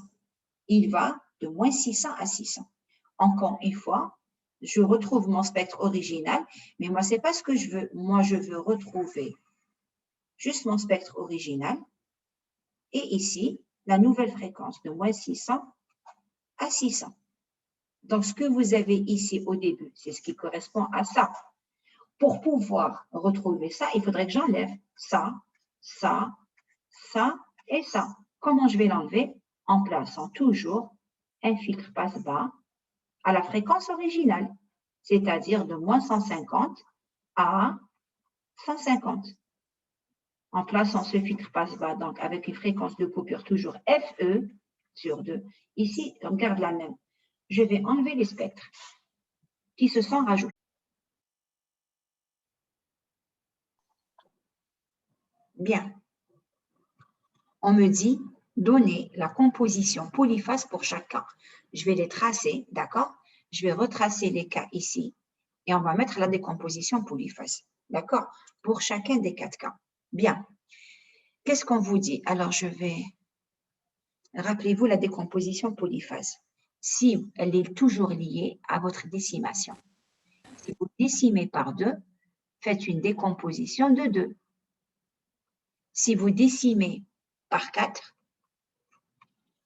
[SPEAKER 1] Il va de moins 600 à 600. Encore une fois, je retrouve mon spectre original, mais moi, ce n'est pas ce que je veux. Moi, je veux retrouver juste mon spectre original. Et ici, la nouvelle fréquence de moins 600 à 600. Donc, ce que vous avez ici au début, c'est ce qui correspond à ça. Pour pouvoir retrouver ça, il faudrait que j'enlève ça, ça, ça et ça. Comment je vais l'enlever? En plaçant toujours un filtre passe-bas à la fréquence originale, c'est-à-dire de moins 150 à 150. En plaçant ce filtre passe-bas, donc avec une fréquence de coupure toujours FE sur 2. Ici, on garde la même. Je vais enlever les spectres qui se sont rajoutés. Bien. On me dit, donner la composition polyphase pour chaque cas. Je vais les tracer, d'accord? Je vais retracer les cas ici et on va mettre la décomposition polyphase, d'accord? Pour chacun des 4 cas. Bien. Qu'est-ce qu'on vous dit? Alors, je vais... Rappelez-vous la décomposition polyphase. Si elle est toujours liée à votre décimation. Si vous décimez par 2, faites une décomposition de 2. Si vous décimez par 4,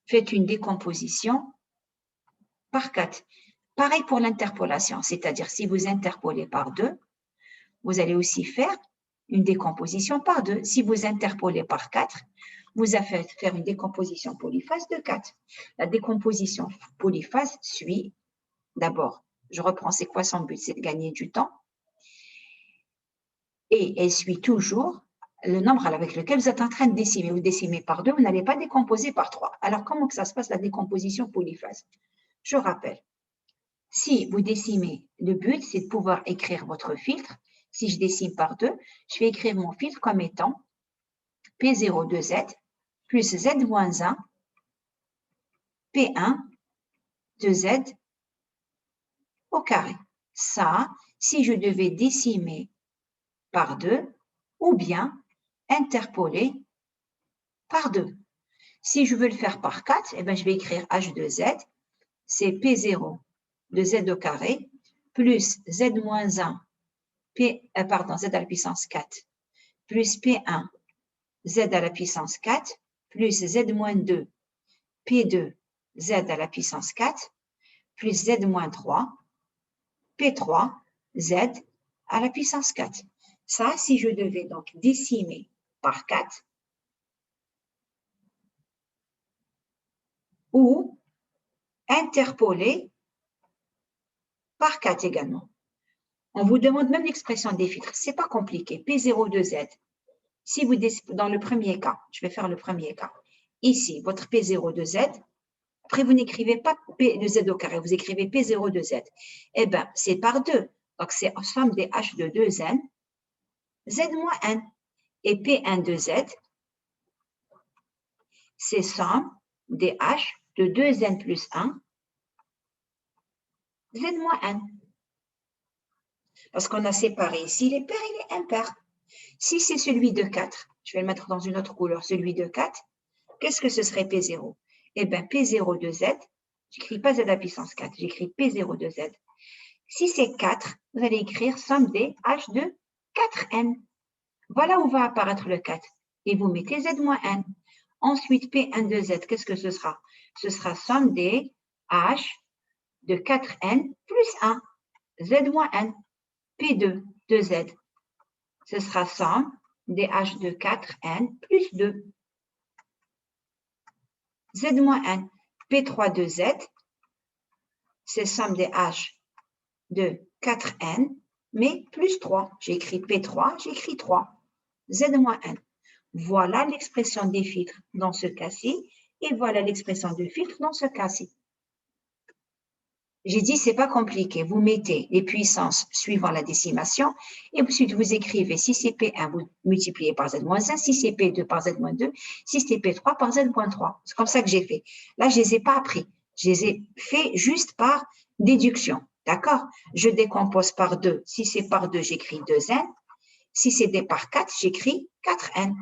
[SPEAKER 1] faites une décomposition par 4. Pareil pour l'interpolation, c'est-à-dire si vous interpolez par 2, vous allez aussi faire une décomposition par 2. Si vous interpolez par 4, vous allez faire une décomposition polyphase de 4. La décomposition polyphase suit d'abord, je reprends, c'est quoi son but? C'est de gagner du temps. Et elle suit toujours le nombre avec lequel vous êtes en train de décimer. Vous décimez par 2, vous n'allez pas décomposer par 3. Alors, comment que ça se passe, la décomposition polyphase? Je rappelle, si vous décimez, le but, c'est de pouvoir écrire votre filtre. Si je décime par 2, je vais écrire mon filtre comme étant P0 de Z plus Z-1 P1 de Z au carré. Ça, si je devais décimer par 2 ou bien interpoler par 2. Si je veux le faire par 4, eh bien, je vais écrire H de Z, c'est P0 de Z au carré plus Z-1 Z à la puissance 4 plus P1 Z à la puissance 4 plus Z-2 P2 Z à la puissance 4 plus Z-3 P3 Z à la puissance 4. Ça, si je devais donc décimer par 4 ou interpoler par 4 également. On vous demande même l'expression des filtres. Ce n'est pas compliqué. P0 de Z. Si vous dans le premier cas, je vais faire le premier cas. Ici, votre P0 de Z, Après, vous n'écrivez pas P de Z au carré, vous écrivez P0 de Z. Eh bien, c'est par 2. Donc, c'est somme des H de 2N, Z moins N. Et P1 de Z, c'est somme des H de 2N plus 1, Z moins N. Parce qu'on a séparé ici les pairs et les impairs. Si c'est celui de 4, je vais le mettre dans une autre couleur, celui de 4, qu'est-ce que ce serait P0? Eh bien, P0 de Z, j'écris pas Z à la puissance 4, j'écris P0 de Z. Si c'est 4, vous allez écrire somme des H de 4N. Voilà où va apparaître le 4. Et vous mettez Z moins N. Ensuite, P1 de Z, qu'est-ce que ce sera? Ce sera somme des H de 4N plus 1, Z moins N. P2 de Z, ce sera somme des H de 4N plus 2, Z moins N. P3 de Z, c'est somme des H de 4N, mais plus 3. J'ai écrit P3, j'écris 3, Z moins N. Voilà l'expression des filtres dans ce cas-ci, et voilà l'expression de filtre dans ce cas-ci. J'ai dit, c'est pas compliqué. Vous mettez les puissances suivant la décimation et ensuite vous écrivez si c'est P1, vous multipliez par Z-1, si c'est P2 par Z-2, si c'est P3 par Z-3. C'est comme ça que j'ai fait. Là, je les ai pas appris. Je les ai fait juste par déduction. D'accord? Je décompose par 2. Si c'est par 2, j'écris 2N. Si c'est par 4, j'écris 4N.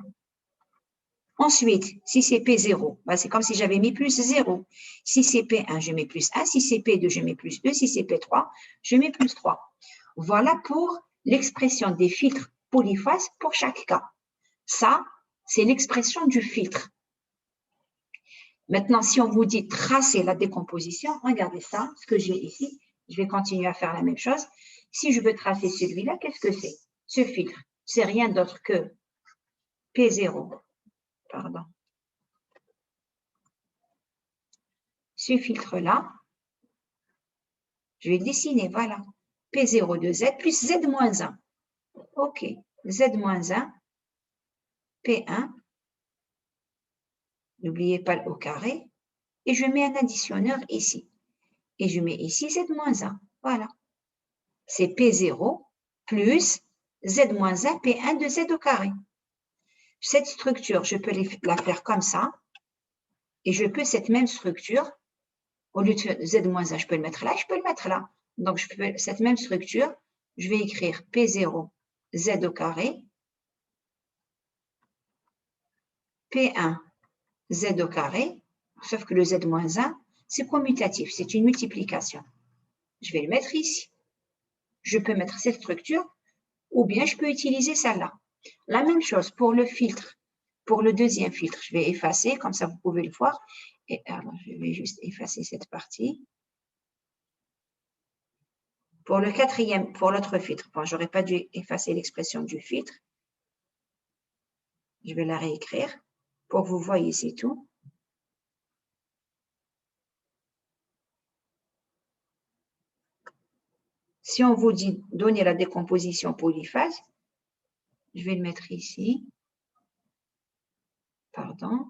[SPEAKER 1] Ensuite, si c'est P0, ben c'est comme si j'avais mis plus 0. Si c'est P1, je mets plus 1. Si c'est P2, je mets plus 2. Si c'est P3, je mets plus 3. Voilà pour l'expression des filtres polyphases pour chaque cas. Ça, c'est l'expression du filtre. Maintenant, si on vous dit tracer la décomposition, regardez ça, ce que j'ai ici. Je vais continuer à faire la même chose. Si je veux tracer celui-là, qu'est-ce que c'est? Ce filtre, c'est rien d'autre que P0. Pardon. Ce filtre-là, je vais le dessiner, voilà. P0 de Z plus Z-1. OK. Z-1, P1. N'oubliez pas le au carré. Et je mets un additionneur ici. Et je mets ici Z-1. Voilà. C'est P0 plus Z-1, P1 de Z au carré. Cette structure, je peux la faire comme ça. Et je peux cette même structure, au lieu de Z-1, je peux le mettre là, je peux le mettre là. Donc, je peux cette même structure, je vais écrire P0, Z au carré, P1, Z au carré, sauf que le Z-1, c'est commutatif, c'est une multiplication. Je vais le mettre ici. Je peux mettre cette structure, ou bien je peux utiliser celle-là. La même chose pour le filtre. Pour le deuxième filtre, je vais effacer, comme ça vous pouvez le voir. Et alors, je vais juste effacer cette partie. Pour le quatrième, pour l'autre filtre, bon, j'aurais pas dû effacer l'expression du filtre. Je vais la réécrire pour que vous voyez, c'est tout. Si on vous dit donner la décomposition polyphase, je vais le mettre ici. Pardon.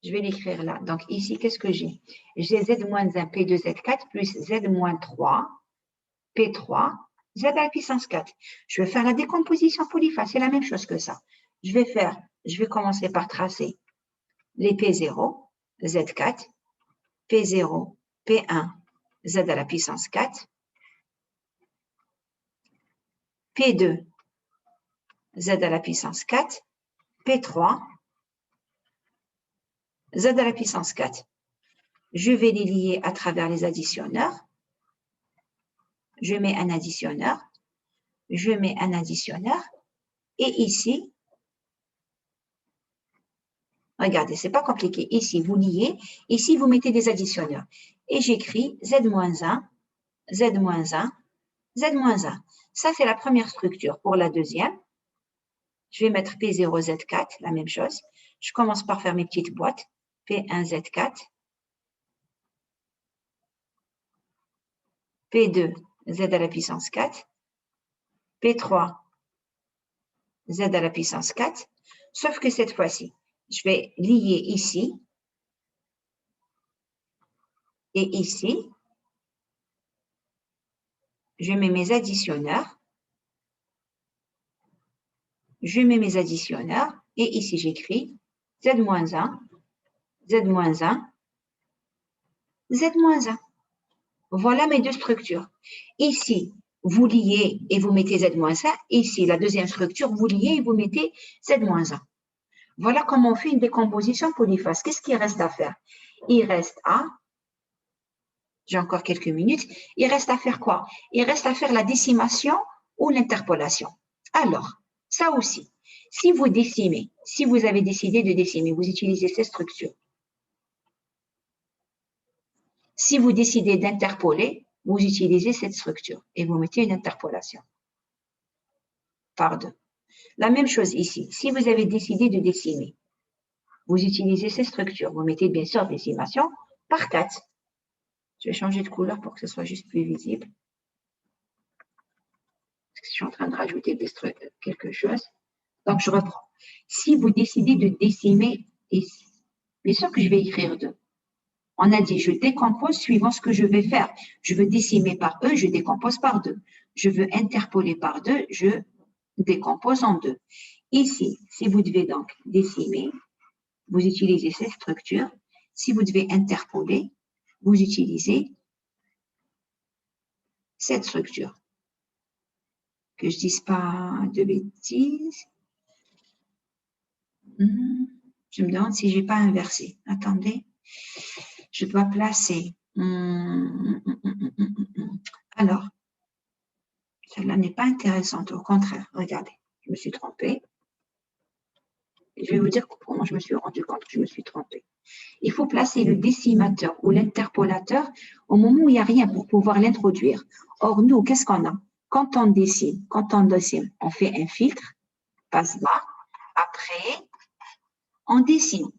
[SPEAKER 1] Je vais l'écrire là. Donc ici, qu'est-ce que j'ai? J'ai Z-1, P2, Z4 plus Z-3, P3, Z à la puissance 4. Je vais faire la décomposition polyphase. C'est la même chose que ça. Je vais commencer par tracer les P0, Z4, P0, P1, Z à la puissance 4, P2, Z à la puissance 4, P3, Z à la puissance 4. Je vais les lier à travers les additionneurs. Je mets un additionneur. Je mets un additionneur. Et ici, regardez, c'est pas compliqué. Ici, vous liez. Ici, vous mettez des additionneurs. Et j'écris Z-1, Z-1, Z-1. Ça, c'est la première structure. Pour la deuxième, je vais mettre P0, Z4, la même chose. Je commence par faire mes petites boîtes. P1, Z4. P2, Z à la puissance 4. P3, Z à la puissance 4. Sauf que cette fois-ci, je vais lier ici Et ici, je mets mes additionneurs. Je mets mes additionneurs. Et ici, j'écris Z-1, Z-1, Z-1. Voilà mes deux structures. Ici, vous liez et vous mettez Z-1. Ici, la deuxième structure, vous liez et vous mettez Z-1. Voilà comment on fait une décomposition polyphase. Qu'est-ce qu'il reste à faire? Il reste à, j'ai encore quelques minutes, il reste à faire quoi? Il reste à faire la décimation ou l'interpolation. Alors, ça aussi, si vous décimez, si vous avez décidé de décimer, vous utilisez ces structures. Si vous décidez d'interpoler, vous utilisez cette structure et vous mettez une interpolation par 2. La même chose ici. Si vous avez décidé de décimer, vous utilisez ces structures. Vous mettez bien sûr décimation par 4. Je vais changer de couleur pour que ce soit juste plus visible. Je suis en train de rajouter quelque chose. Donc, je reprends. Si vous décidez de décimer ici, bien sûr que je vais écrire 2. On a dit, je décompose suivant ce que je vais faire. Je veux décimer par E, je décompose par 2. Je veux interpoler par 2, je décompose en 2. Ici, si vous devez donc décimer, vous utilisez cette structure. Si vous devez interpoler, vous utilisez cette structure. Que je ne dise pas de bêtises. Je me demande si je n'ai pas inversé. Attendez. Je dois placer. Alors, celle-là n'est pas intéressante. Au contraire, regardez, je me suis trompée. Et je vais vous dire comment je me suis rendu compte que je me suis trompée. Il faut placer le décimateur ou l'interpolateur au moment où il n'y a rien pour pouvoir l'introduire. Or, nous, qu'est-ce qu'on a? Quand on décime, on fait un filtre, passe-bas. Après, on décime.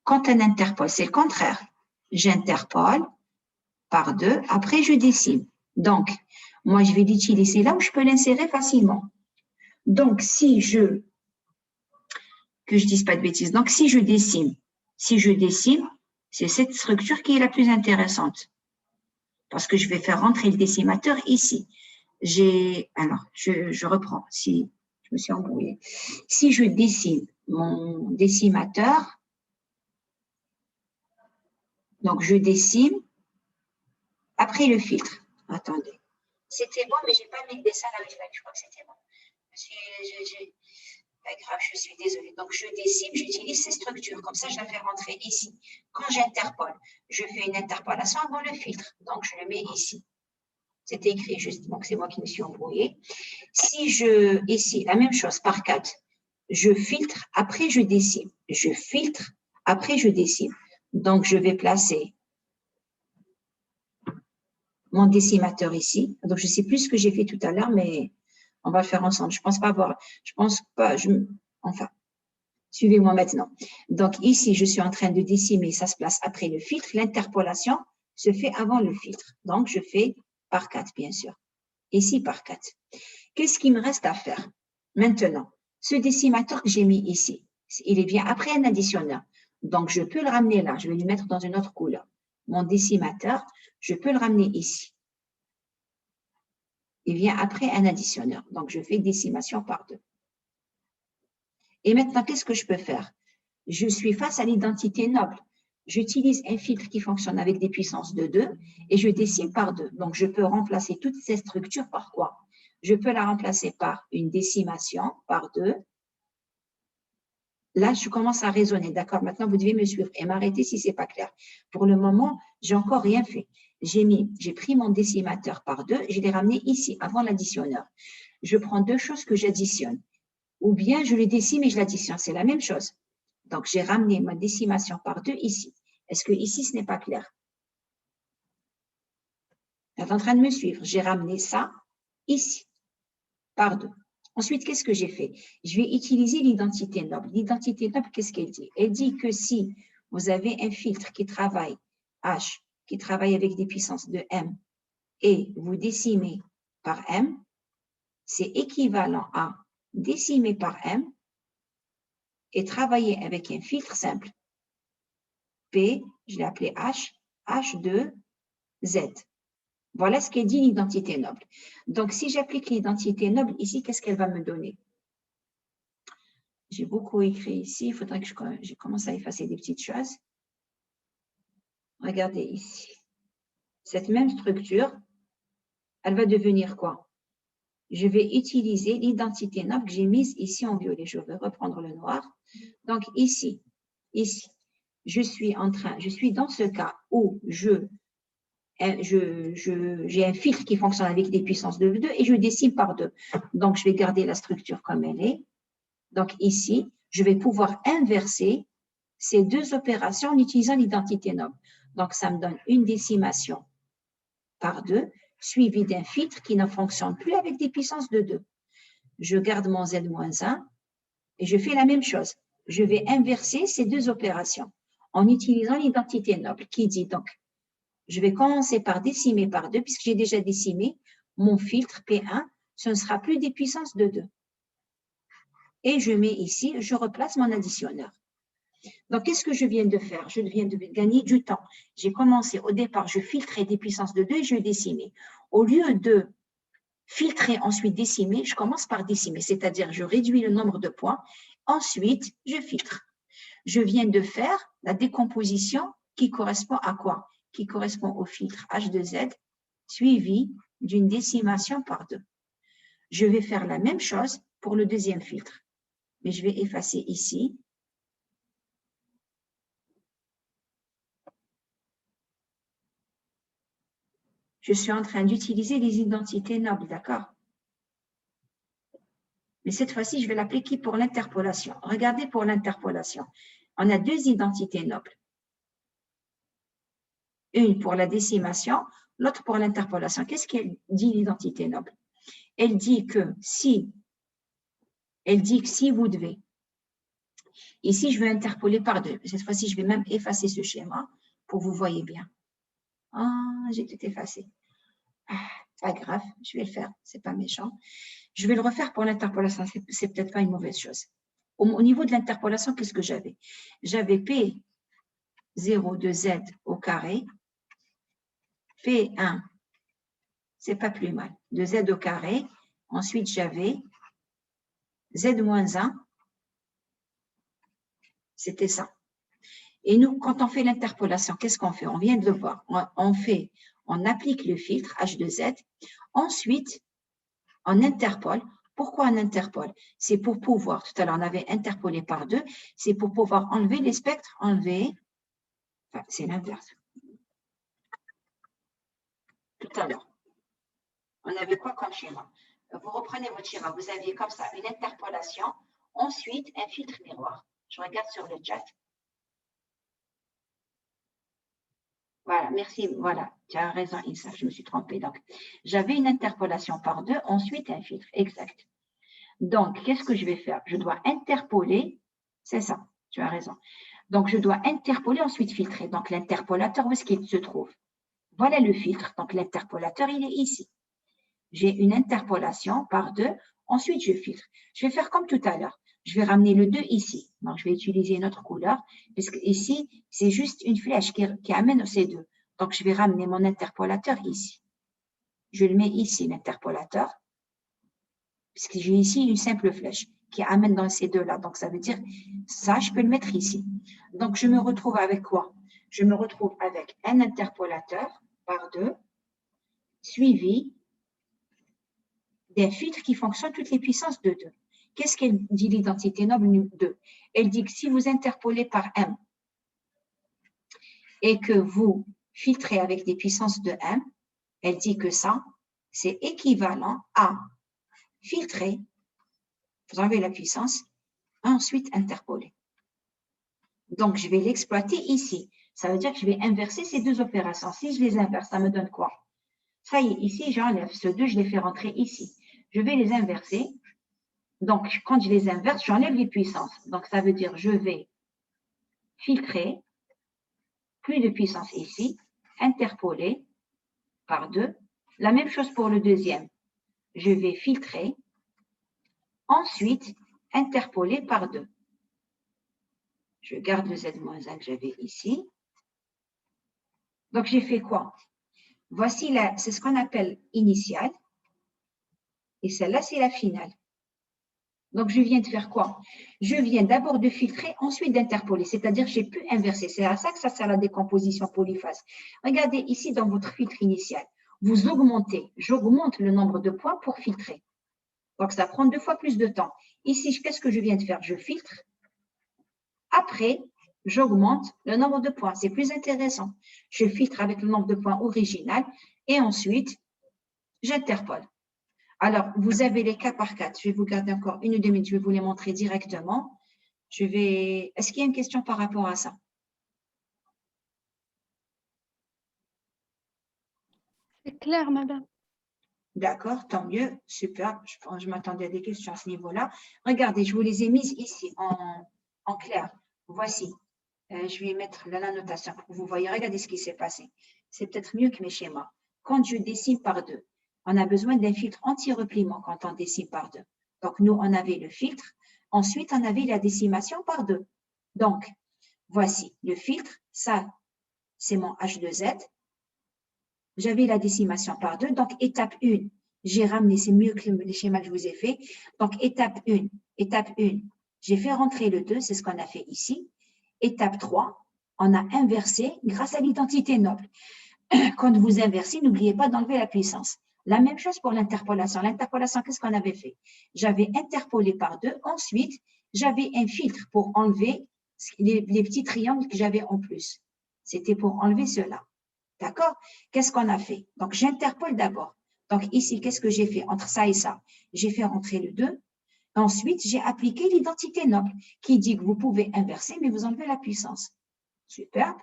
[SPEAKER 1] Quand on interpole, c'est le contraire. J'interpole par 2, après je décime. Donc, moi, je vais l'utiliser là où je peux l'insérer facilement. Donc, que je dise pas de bêtises, donc si je décime, c'est cette structure qui est la plus intéressante. Parce que je vais faire rentrer le décimateur ici. Alors, je reprends, si je me suis embrouillée. Si je décime mon décimateur, donc je décime après le filtre. Attendez. C'était bon, mais je n'ai pas mis le dessin là, je crois que c'était bon. Pas grave, je suis désolée. Donc, je décime, j'utilise ces structures. Comme ça, je la fais rentrer ici. Quand j'interpole, je fais une interpolation avant le filtre. Donc, je le mets ici. C'était écrit juste, donc c'est moi qui me suis embrouillée. Ici, la même chose, par 4, je filtre, après je décime. Je filtre, après je décime. Donc, je vais placer mon décimateur ici. Donc, je ne sais plus ce que j'ai fait tout à l'heure, mais on va le faire ensemble. Je pense pas, enfin, suivez-moi maintenant. Donc, ici, je suis en train de décimer, ça se place après le filtre. L'interpolation se fait avant le filtre. Donc, je fais par 4, bien sûr. Ici, par 4. Qu'est-ce qu'il me reste à faire? Maintenant, ce décimateur que j'ai mis ici, il est bien après un additionneur. Donc, je peux le ramener là. Je vais le mettre dans une autre couleur. Mon décimateur, je peux le ramener ici. Il vient après un additionneur. Donc, je fais décimation par 2. Et maintenant, qu'est-ce que je peux faire? Je suis face à l'identité noble. J'utilise un filtre qui fonctionne avec des puissances de 2 et je décime par 2. Donc, je peux remplacer toutes ces structures par quoi? Je peux la remplacer par une décimation par 2. Là, je commence à raisonner. D'accord, maintenant, vous devez me suivre et m'arrêter si ce n'est pas clair. Pour le moment, je n'ai encore rien fait. J'ai pris mon décimateur par 2, je l'ai ramené ici, avant l'additionneur. Je prends 2 choses que j'additionne. Ou bien, je les décime et je l'additionne. C'est la même chose. Donc, j'ai ramené ma décimation par 2 ici. Est-ce que ici, ce n'est pas clair? Vous êtes en train de me suivre. J'ai ramené ça ici, par 2. Ensuite, qu'est-ce que j'ai fait? Je vais utiliser l'identité noble. L'identité noble, qu'est-ce qu'elle dit? Elle dit que si vous avez un filtre qui travaille, H, qui travaille avec des puissances de M, et vous décimez par M, c'est équivalent à décimer par M et travailler avec un filtre simple. P, je l'ai appelé H, H2Z. Voilà ce qu'est dit l'identité noble. Donc, si j'applique l'identité noble ici, qu'est-ce qu'elle va me donner? J'ai beaucoup écrit ici. Il faudrait que je commence à effacer des petites choses. Regardez ici. Cette même structure, elle va devenir quoi? Je vais utiliser l'identité noble que j'ai mise ici en violet. Je vais reprendre le noir. Donc, ici, je suis dans ce cas où j'ai un filtre qui fonctionne avec des puissances de 2 et je décime par 2. Donc, je vais garder la structure comme elle est. Donc, ici, je vais pouvoir inverser ces deux opérations en utilisant l'identité noble. Donc, ça me donne une décimation par 2, suivie d'un filtre qui ne fonctionne plus avec des puissances de 2. Je garde mon Z-1 et je fais la même chose. Je vais inverser ces deux opérations en utilisant l'identité noble qui dit donc, je vais commencer par décimer par 2, puisque j'ai déjà décimé mon filtre P1, ce ne sera plus des puissances de 2. Et je mets ici, je replace mon additionneur. Donc, qu'est-ce que je viens de faire? Je viens de gagner du temps. J'ai commencé au départ, je filtrais des puissances de 2 et je décimais. Au lieu de filtrer, ensuite décimer, je commence par décimer, c'est-à-dire je réduis le nombre de points, ensuite je filtre. Je viens de faire la décomposition qui correspond à quoi? Qui correspond au filtre H2Z suivi d'une décimation par 2. Je vais faire la même chose pour le deuxième filtre, mais je vais effacer ici. Je suis en train d'utiliser les identités nobles, d'accord? Mais cette fois-ci, je vais l'appliquer pour l'interpolation. Regardez pour l'interpolation. On a deux identités nobles. Une pour la décimation, l'autre pour l'interpolation. Qu'est-ce qu'elle dit l'identité noble? Elle dit que si vous devez, ici je vais interpoler par 2. Cette fois-ci, je vais même effacer ce schéma pour que vous voyez bien. Ah, j'ai tout effacé. Ah, pas grave, je vais le faire, c'est pas méchant. Je vais le refaire pour l'interpolation, c'est peut-être pas une mauvaise chose. Au niveau de l'interpolation, qu'est-ce que j'avais? J'avais P0 de Z au carré, P1, c'est pas plus mal, de Z au carré. Ensuite, j'avais Z-1, c'était ça. Et nous, quand on fait l'interpolation, qu'est-ce qu'on fait? On vient de le voir. On applique le filtre H2Z. Ensuite, on interpole. Pourquoi on interpole? C'est pour pouvoir, tout à l'heure, on avait interpolé par 2, c'est pour pouvoir enlever les spectres, enfin, c'est l'inverse. Tout à l'heure, on avait quoi comme schéma? Vous reprenez votre schéma, vous aviez comme ça une interpolation, ensuite un filtre miroir. Je regarde sur le chat. Voilà, merci. Voilà, tu as raison, Issa, je me suis trompée. Donc, j'avais une interpolation par 2, ensuite un filtre. Exact. Donc, qu'est-ce que je vais faire? Je dois interpoler. C'est ça, tu as raison. Donc, je dois interpoler, ensuite filtrer. Donc, l'interpolateur, où est-ce qu'il se trouve? Voilà le filtre. Donc, l'interpolateur, il est ici. J'ai une interpolation par 2, ensuite je filtre. Je vais faire comme tout à l'heure. Je vais ramener le 2 ici. Donc, je vais utiliser une autre couleur, puisque ici, c'est juste une flèche qui amène ces 2. Donc, je vais ramener mon interpolateur ici. Je le mets ici, l'interpolateur, puisque j'ai ici une simple flèche qui amène dans ces 2-là. Donc, ça veut dire, ça, je peux le mettre ici. Donc, je me retrouve avec quoi? Je me retrouve avec un interpolateur par 2, suivi d'un filtre qui fonctionne toutes les puissances de 2. Qu'est-ce qu'elle dit l'identité noble 2? Elle dit que si vous interpolez par M et que vous filtrez avec des puissances de M, elle dit que ça, c'est équivalent à filtrer, vous enlevez la puissance, ensuite interpoler. Donc, je vais l'exploiter ici. Ça veut dire que je vais inverser ces deux opérations. Si je les inverse, ça me donne quoi? Ça y est, ici, j'enlève ce 2, je les fais rentrer ici. Je vais les inverser. Donc, quand je les inverse, j'enlève les puissances. Donc, ça veut dire je vais filtrer, plus de puissance ici, interpoler par 2. La même chose pour le deuxième. Je vais filtrer, ensuite interpoler par 2. Je garde le Z-1 que j'avais ici. Donc, j'ai fait quoi? Voici là, c'est ce qu'on appelle initiale. Et celle-là, c'est la finale. Donc, je viens de faire quoi? Je viens d'abord de filtrer, ensuite d'interpoler. C'est-à-dire, j'ai pu inverser. C'est à ça que ça sert la décomposition polyphase. Regardez ici dans votre filtre initial. Vous augmentez. J'augmente le nombre de points pour filtrer. Donc, ça prend 2 fois plus de temps. Ici, qu'est-ce que je viens de faire? Je filtre. Après, j'augmente le nombre de points. C'est plus intéressant. Je filtre avec le nombre de points original et ensuite, j'interpole. Alors, vous avez les cas par cas. Je vais vous garder encore 1 ou 2 minutes. Je vais vous les montrer directement. Est-ce qu'il y a une question par rapport à ça?
[SPEAKER 3] C'est clair, madame.
[SPEAKER 1] D'accord, tant mieux. Super. Je m'attendais à des questions à ce niveau-là. Regardez, je vous les ai mises ici en clair. Voici. Je vais mettre la notation pour que vous voyez. Regardez ce qui s'est passé. C'est peut-être mieux que mes schémas. Quand je décime par 2, on a besoin d'un filtre anti-repliement quand on décime par 2. Donc, nous, on avait le filtre. Ensuite, on avait la décimation par 2. Donc, voici le filtre. Ça, c'est mon H2Z. J'avais la décimation par 2. Donc, étape 1, j'ai ramené, c'est mieux que les schémas que je vous ai fait. Donc, étape 1, j'ai fait rentrer le 2, c'est ce qu'on a fait ici. Étape 3, on a inversé grâce à l'identité noble. Quand vous inversez, n'oubliez pas d'enlever la puissance. La même chose pour l'interpolation. L'interpolation, qu'est-ce qu'on avait fait? J'avais interpolé par 2. Ensuite, j'avais un filtre pour enlever les petits triangles que j'avais en plus. C'était pour enlever cela. D'accord? Qu'est-ce qu'on a fait? Donc, j'interpole d'abord. Donc, ici, qu'est-ce que j'ai fait entre ça et ça? J'ai fait rentrer le 2. Ensuite, j'ai appliqué l'identité noble qui dit que vous pouvez inverser, mais vous enlevez la puissance. Superbe.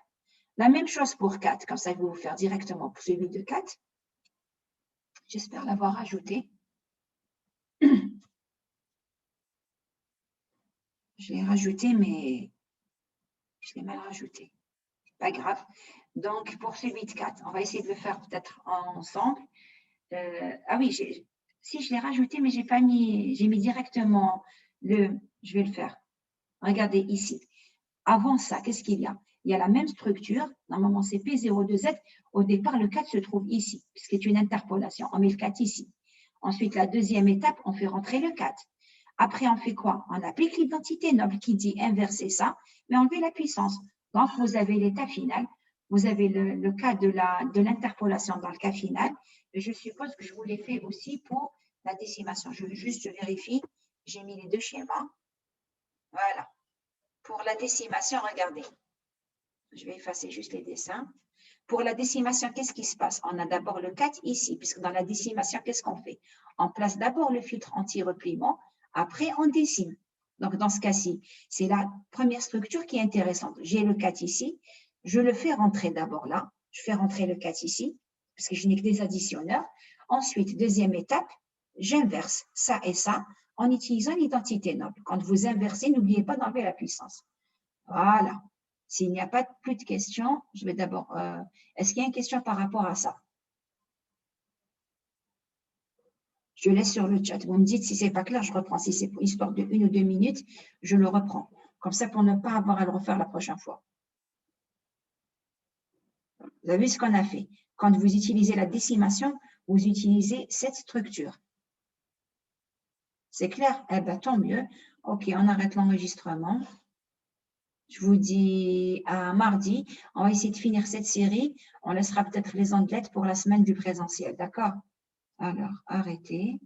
[SPEAKER 1] La même chose pour 4. Comme ça, je vais vous faire directement pour celui de 4. J'espère l'avoir ajouté. Je l'ai rajouté, mais je l'ai mal rajouté. Pas grave. Donc, pour celui de 4, on va essayer de le faire peut-être ensemble. Ah oui, si je l'ai rajouté, mais j'ai pas mis, j'ai mis directement je vais le faire. Regardez ici. Avant ça, qu'est-ce qu'il y a? Il y a la même structure. Normalement, c'est P02Z. Au départ, le 4 se trouve ici, puisque c'est une interpolation. On met le 4 ici. Ensuite, la deuxième étape, on fait rentrer le 4. Après, on fait quoi? On applique l'identité noble qui dit inverser ça, mais enlever la puissance. Donc, vous avez l'état final. Vous avez le cas de l'interpolation dans le cas final. Et je suppose que je vous l'ai fait aussi pour la décimation. Je vérifie. J'ai mis les 2 schémas. Voilà. Pour la décimation, regardez. Je vais effacer juste les dessins. Pour la décimation, qu'est-ce qui se passe? On a d'abord le 4 ici, puisque dans la décimation, qu'est-ce qu'on fait? On place d'abord le filtre anti-repliement, après on décime. Donc, dans ce cas-ci, c'est la première structure qui est intéressante. J'ai le 4 ici, je le fais rentrer d'abord là. Je fais rentrer le 4 ici, parce que je n'ai que des additionneurs. Ensuite, deuxième étape, j'inverse ça et ça en utilisant l'identité noble. Quand vous inversez, n'oubliez pas d'enlever la puissance. Voilà. S'il n'y a pas plus de questions, je vais d'abord… est-ce qu'il y a une question par rapport à ça? Je laisse sur le chat. Vous me dites si ce n'est pas clair, je reprends. Si c'est pour histoire de 1 ou 2 minutes, je le reprends. Comme ça, pour ne pas avoir à le refaire la prochaine fois. Vous avez vu ce qu'on a fait? Quand vous utilisez la décimation, vous utilisez cette structure. C'est clair? Eh bien, tant mieux. OK, on arrête l'enregistrement. Je vous dis à mardi. On va essayer de finir cette série. On laissera peut-être les ondelettes pour la semaine du présentiel. D'accord? Alors, arrêtez.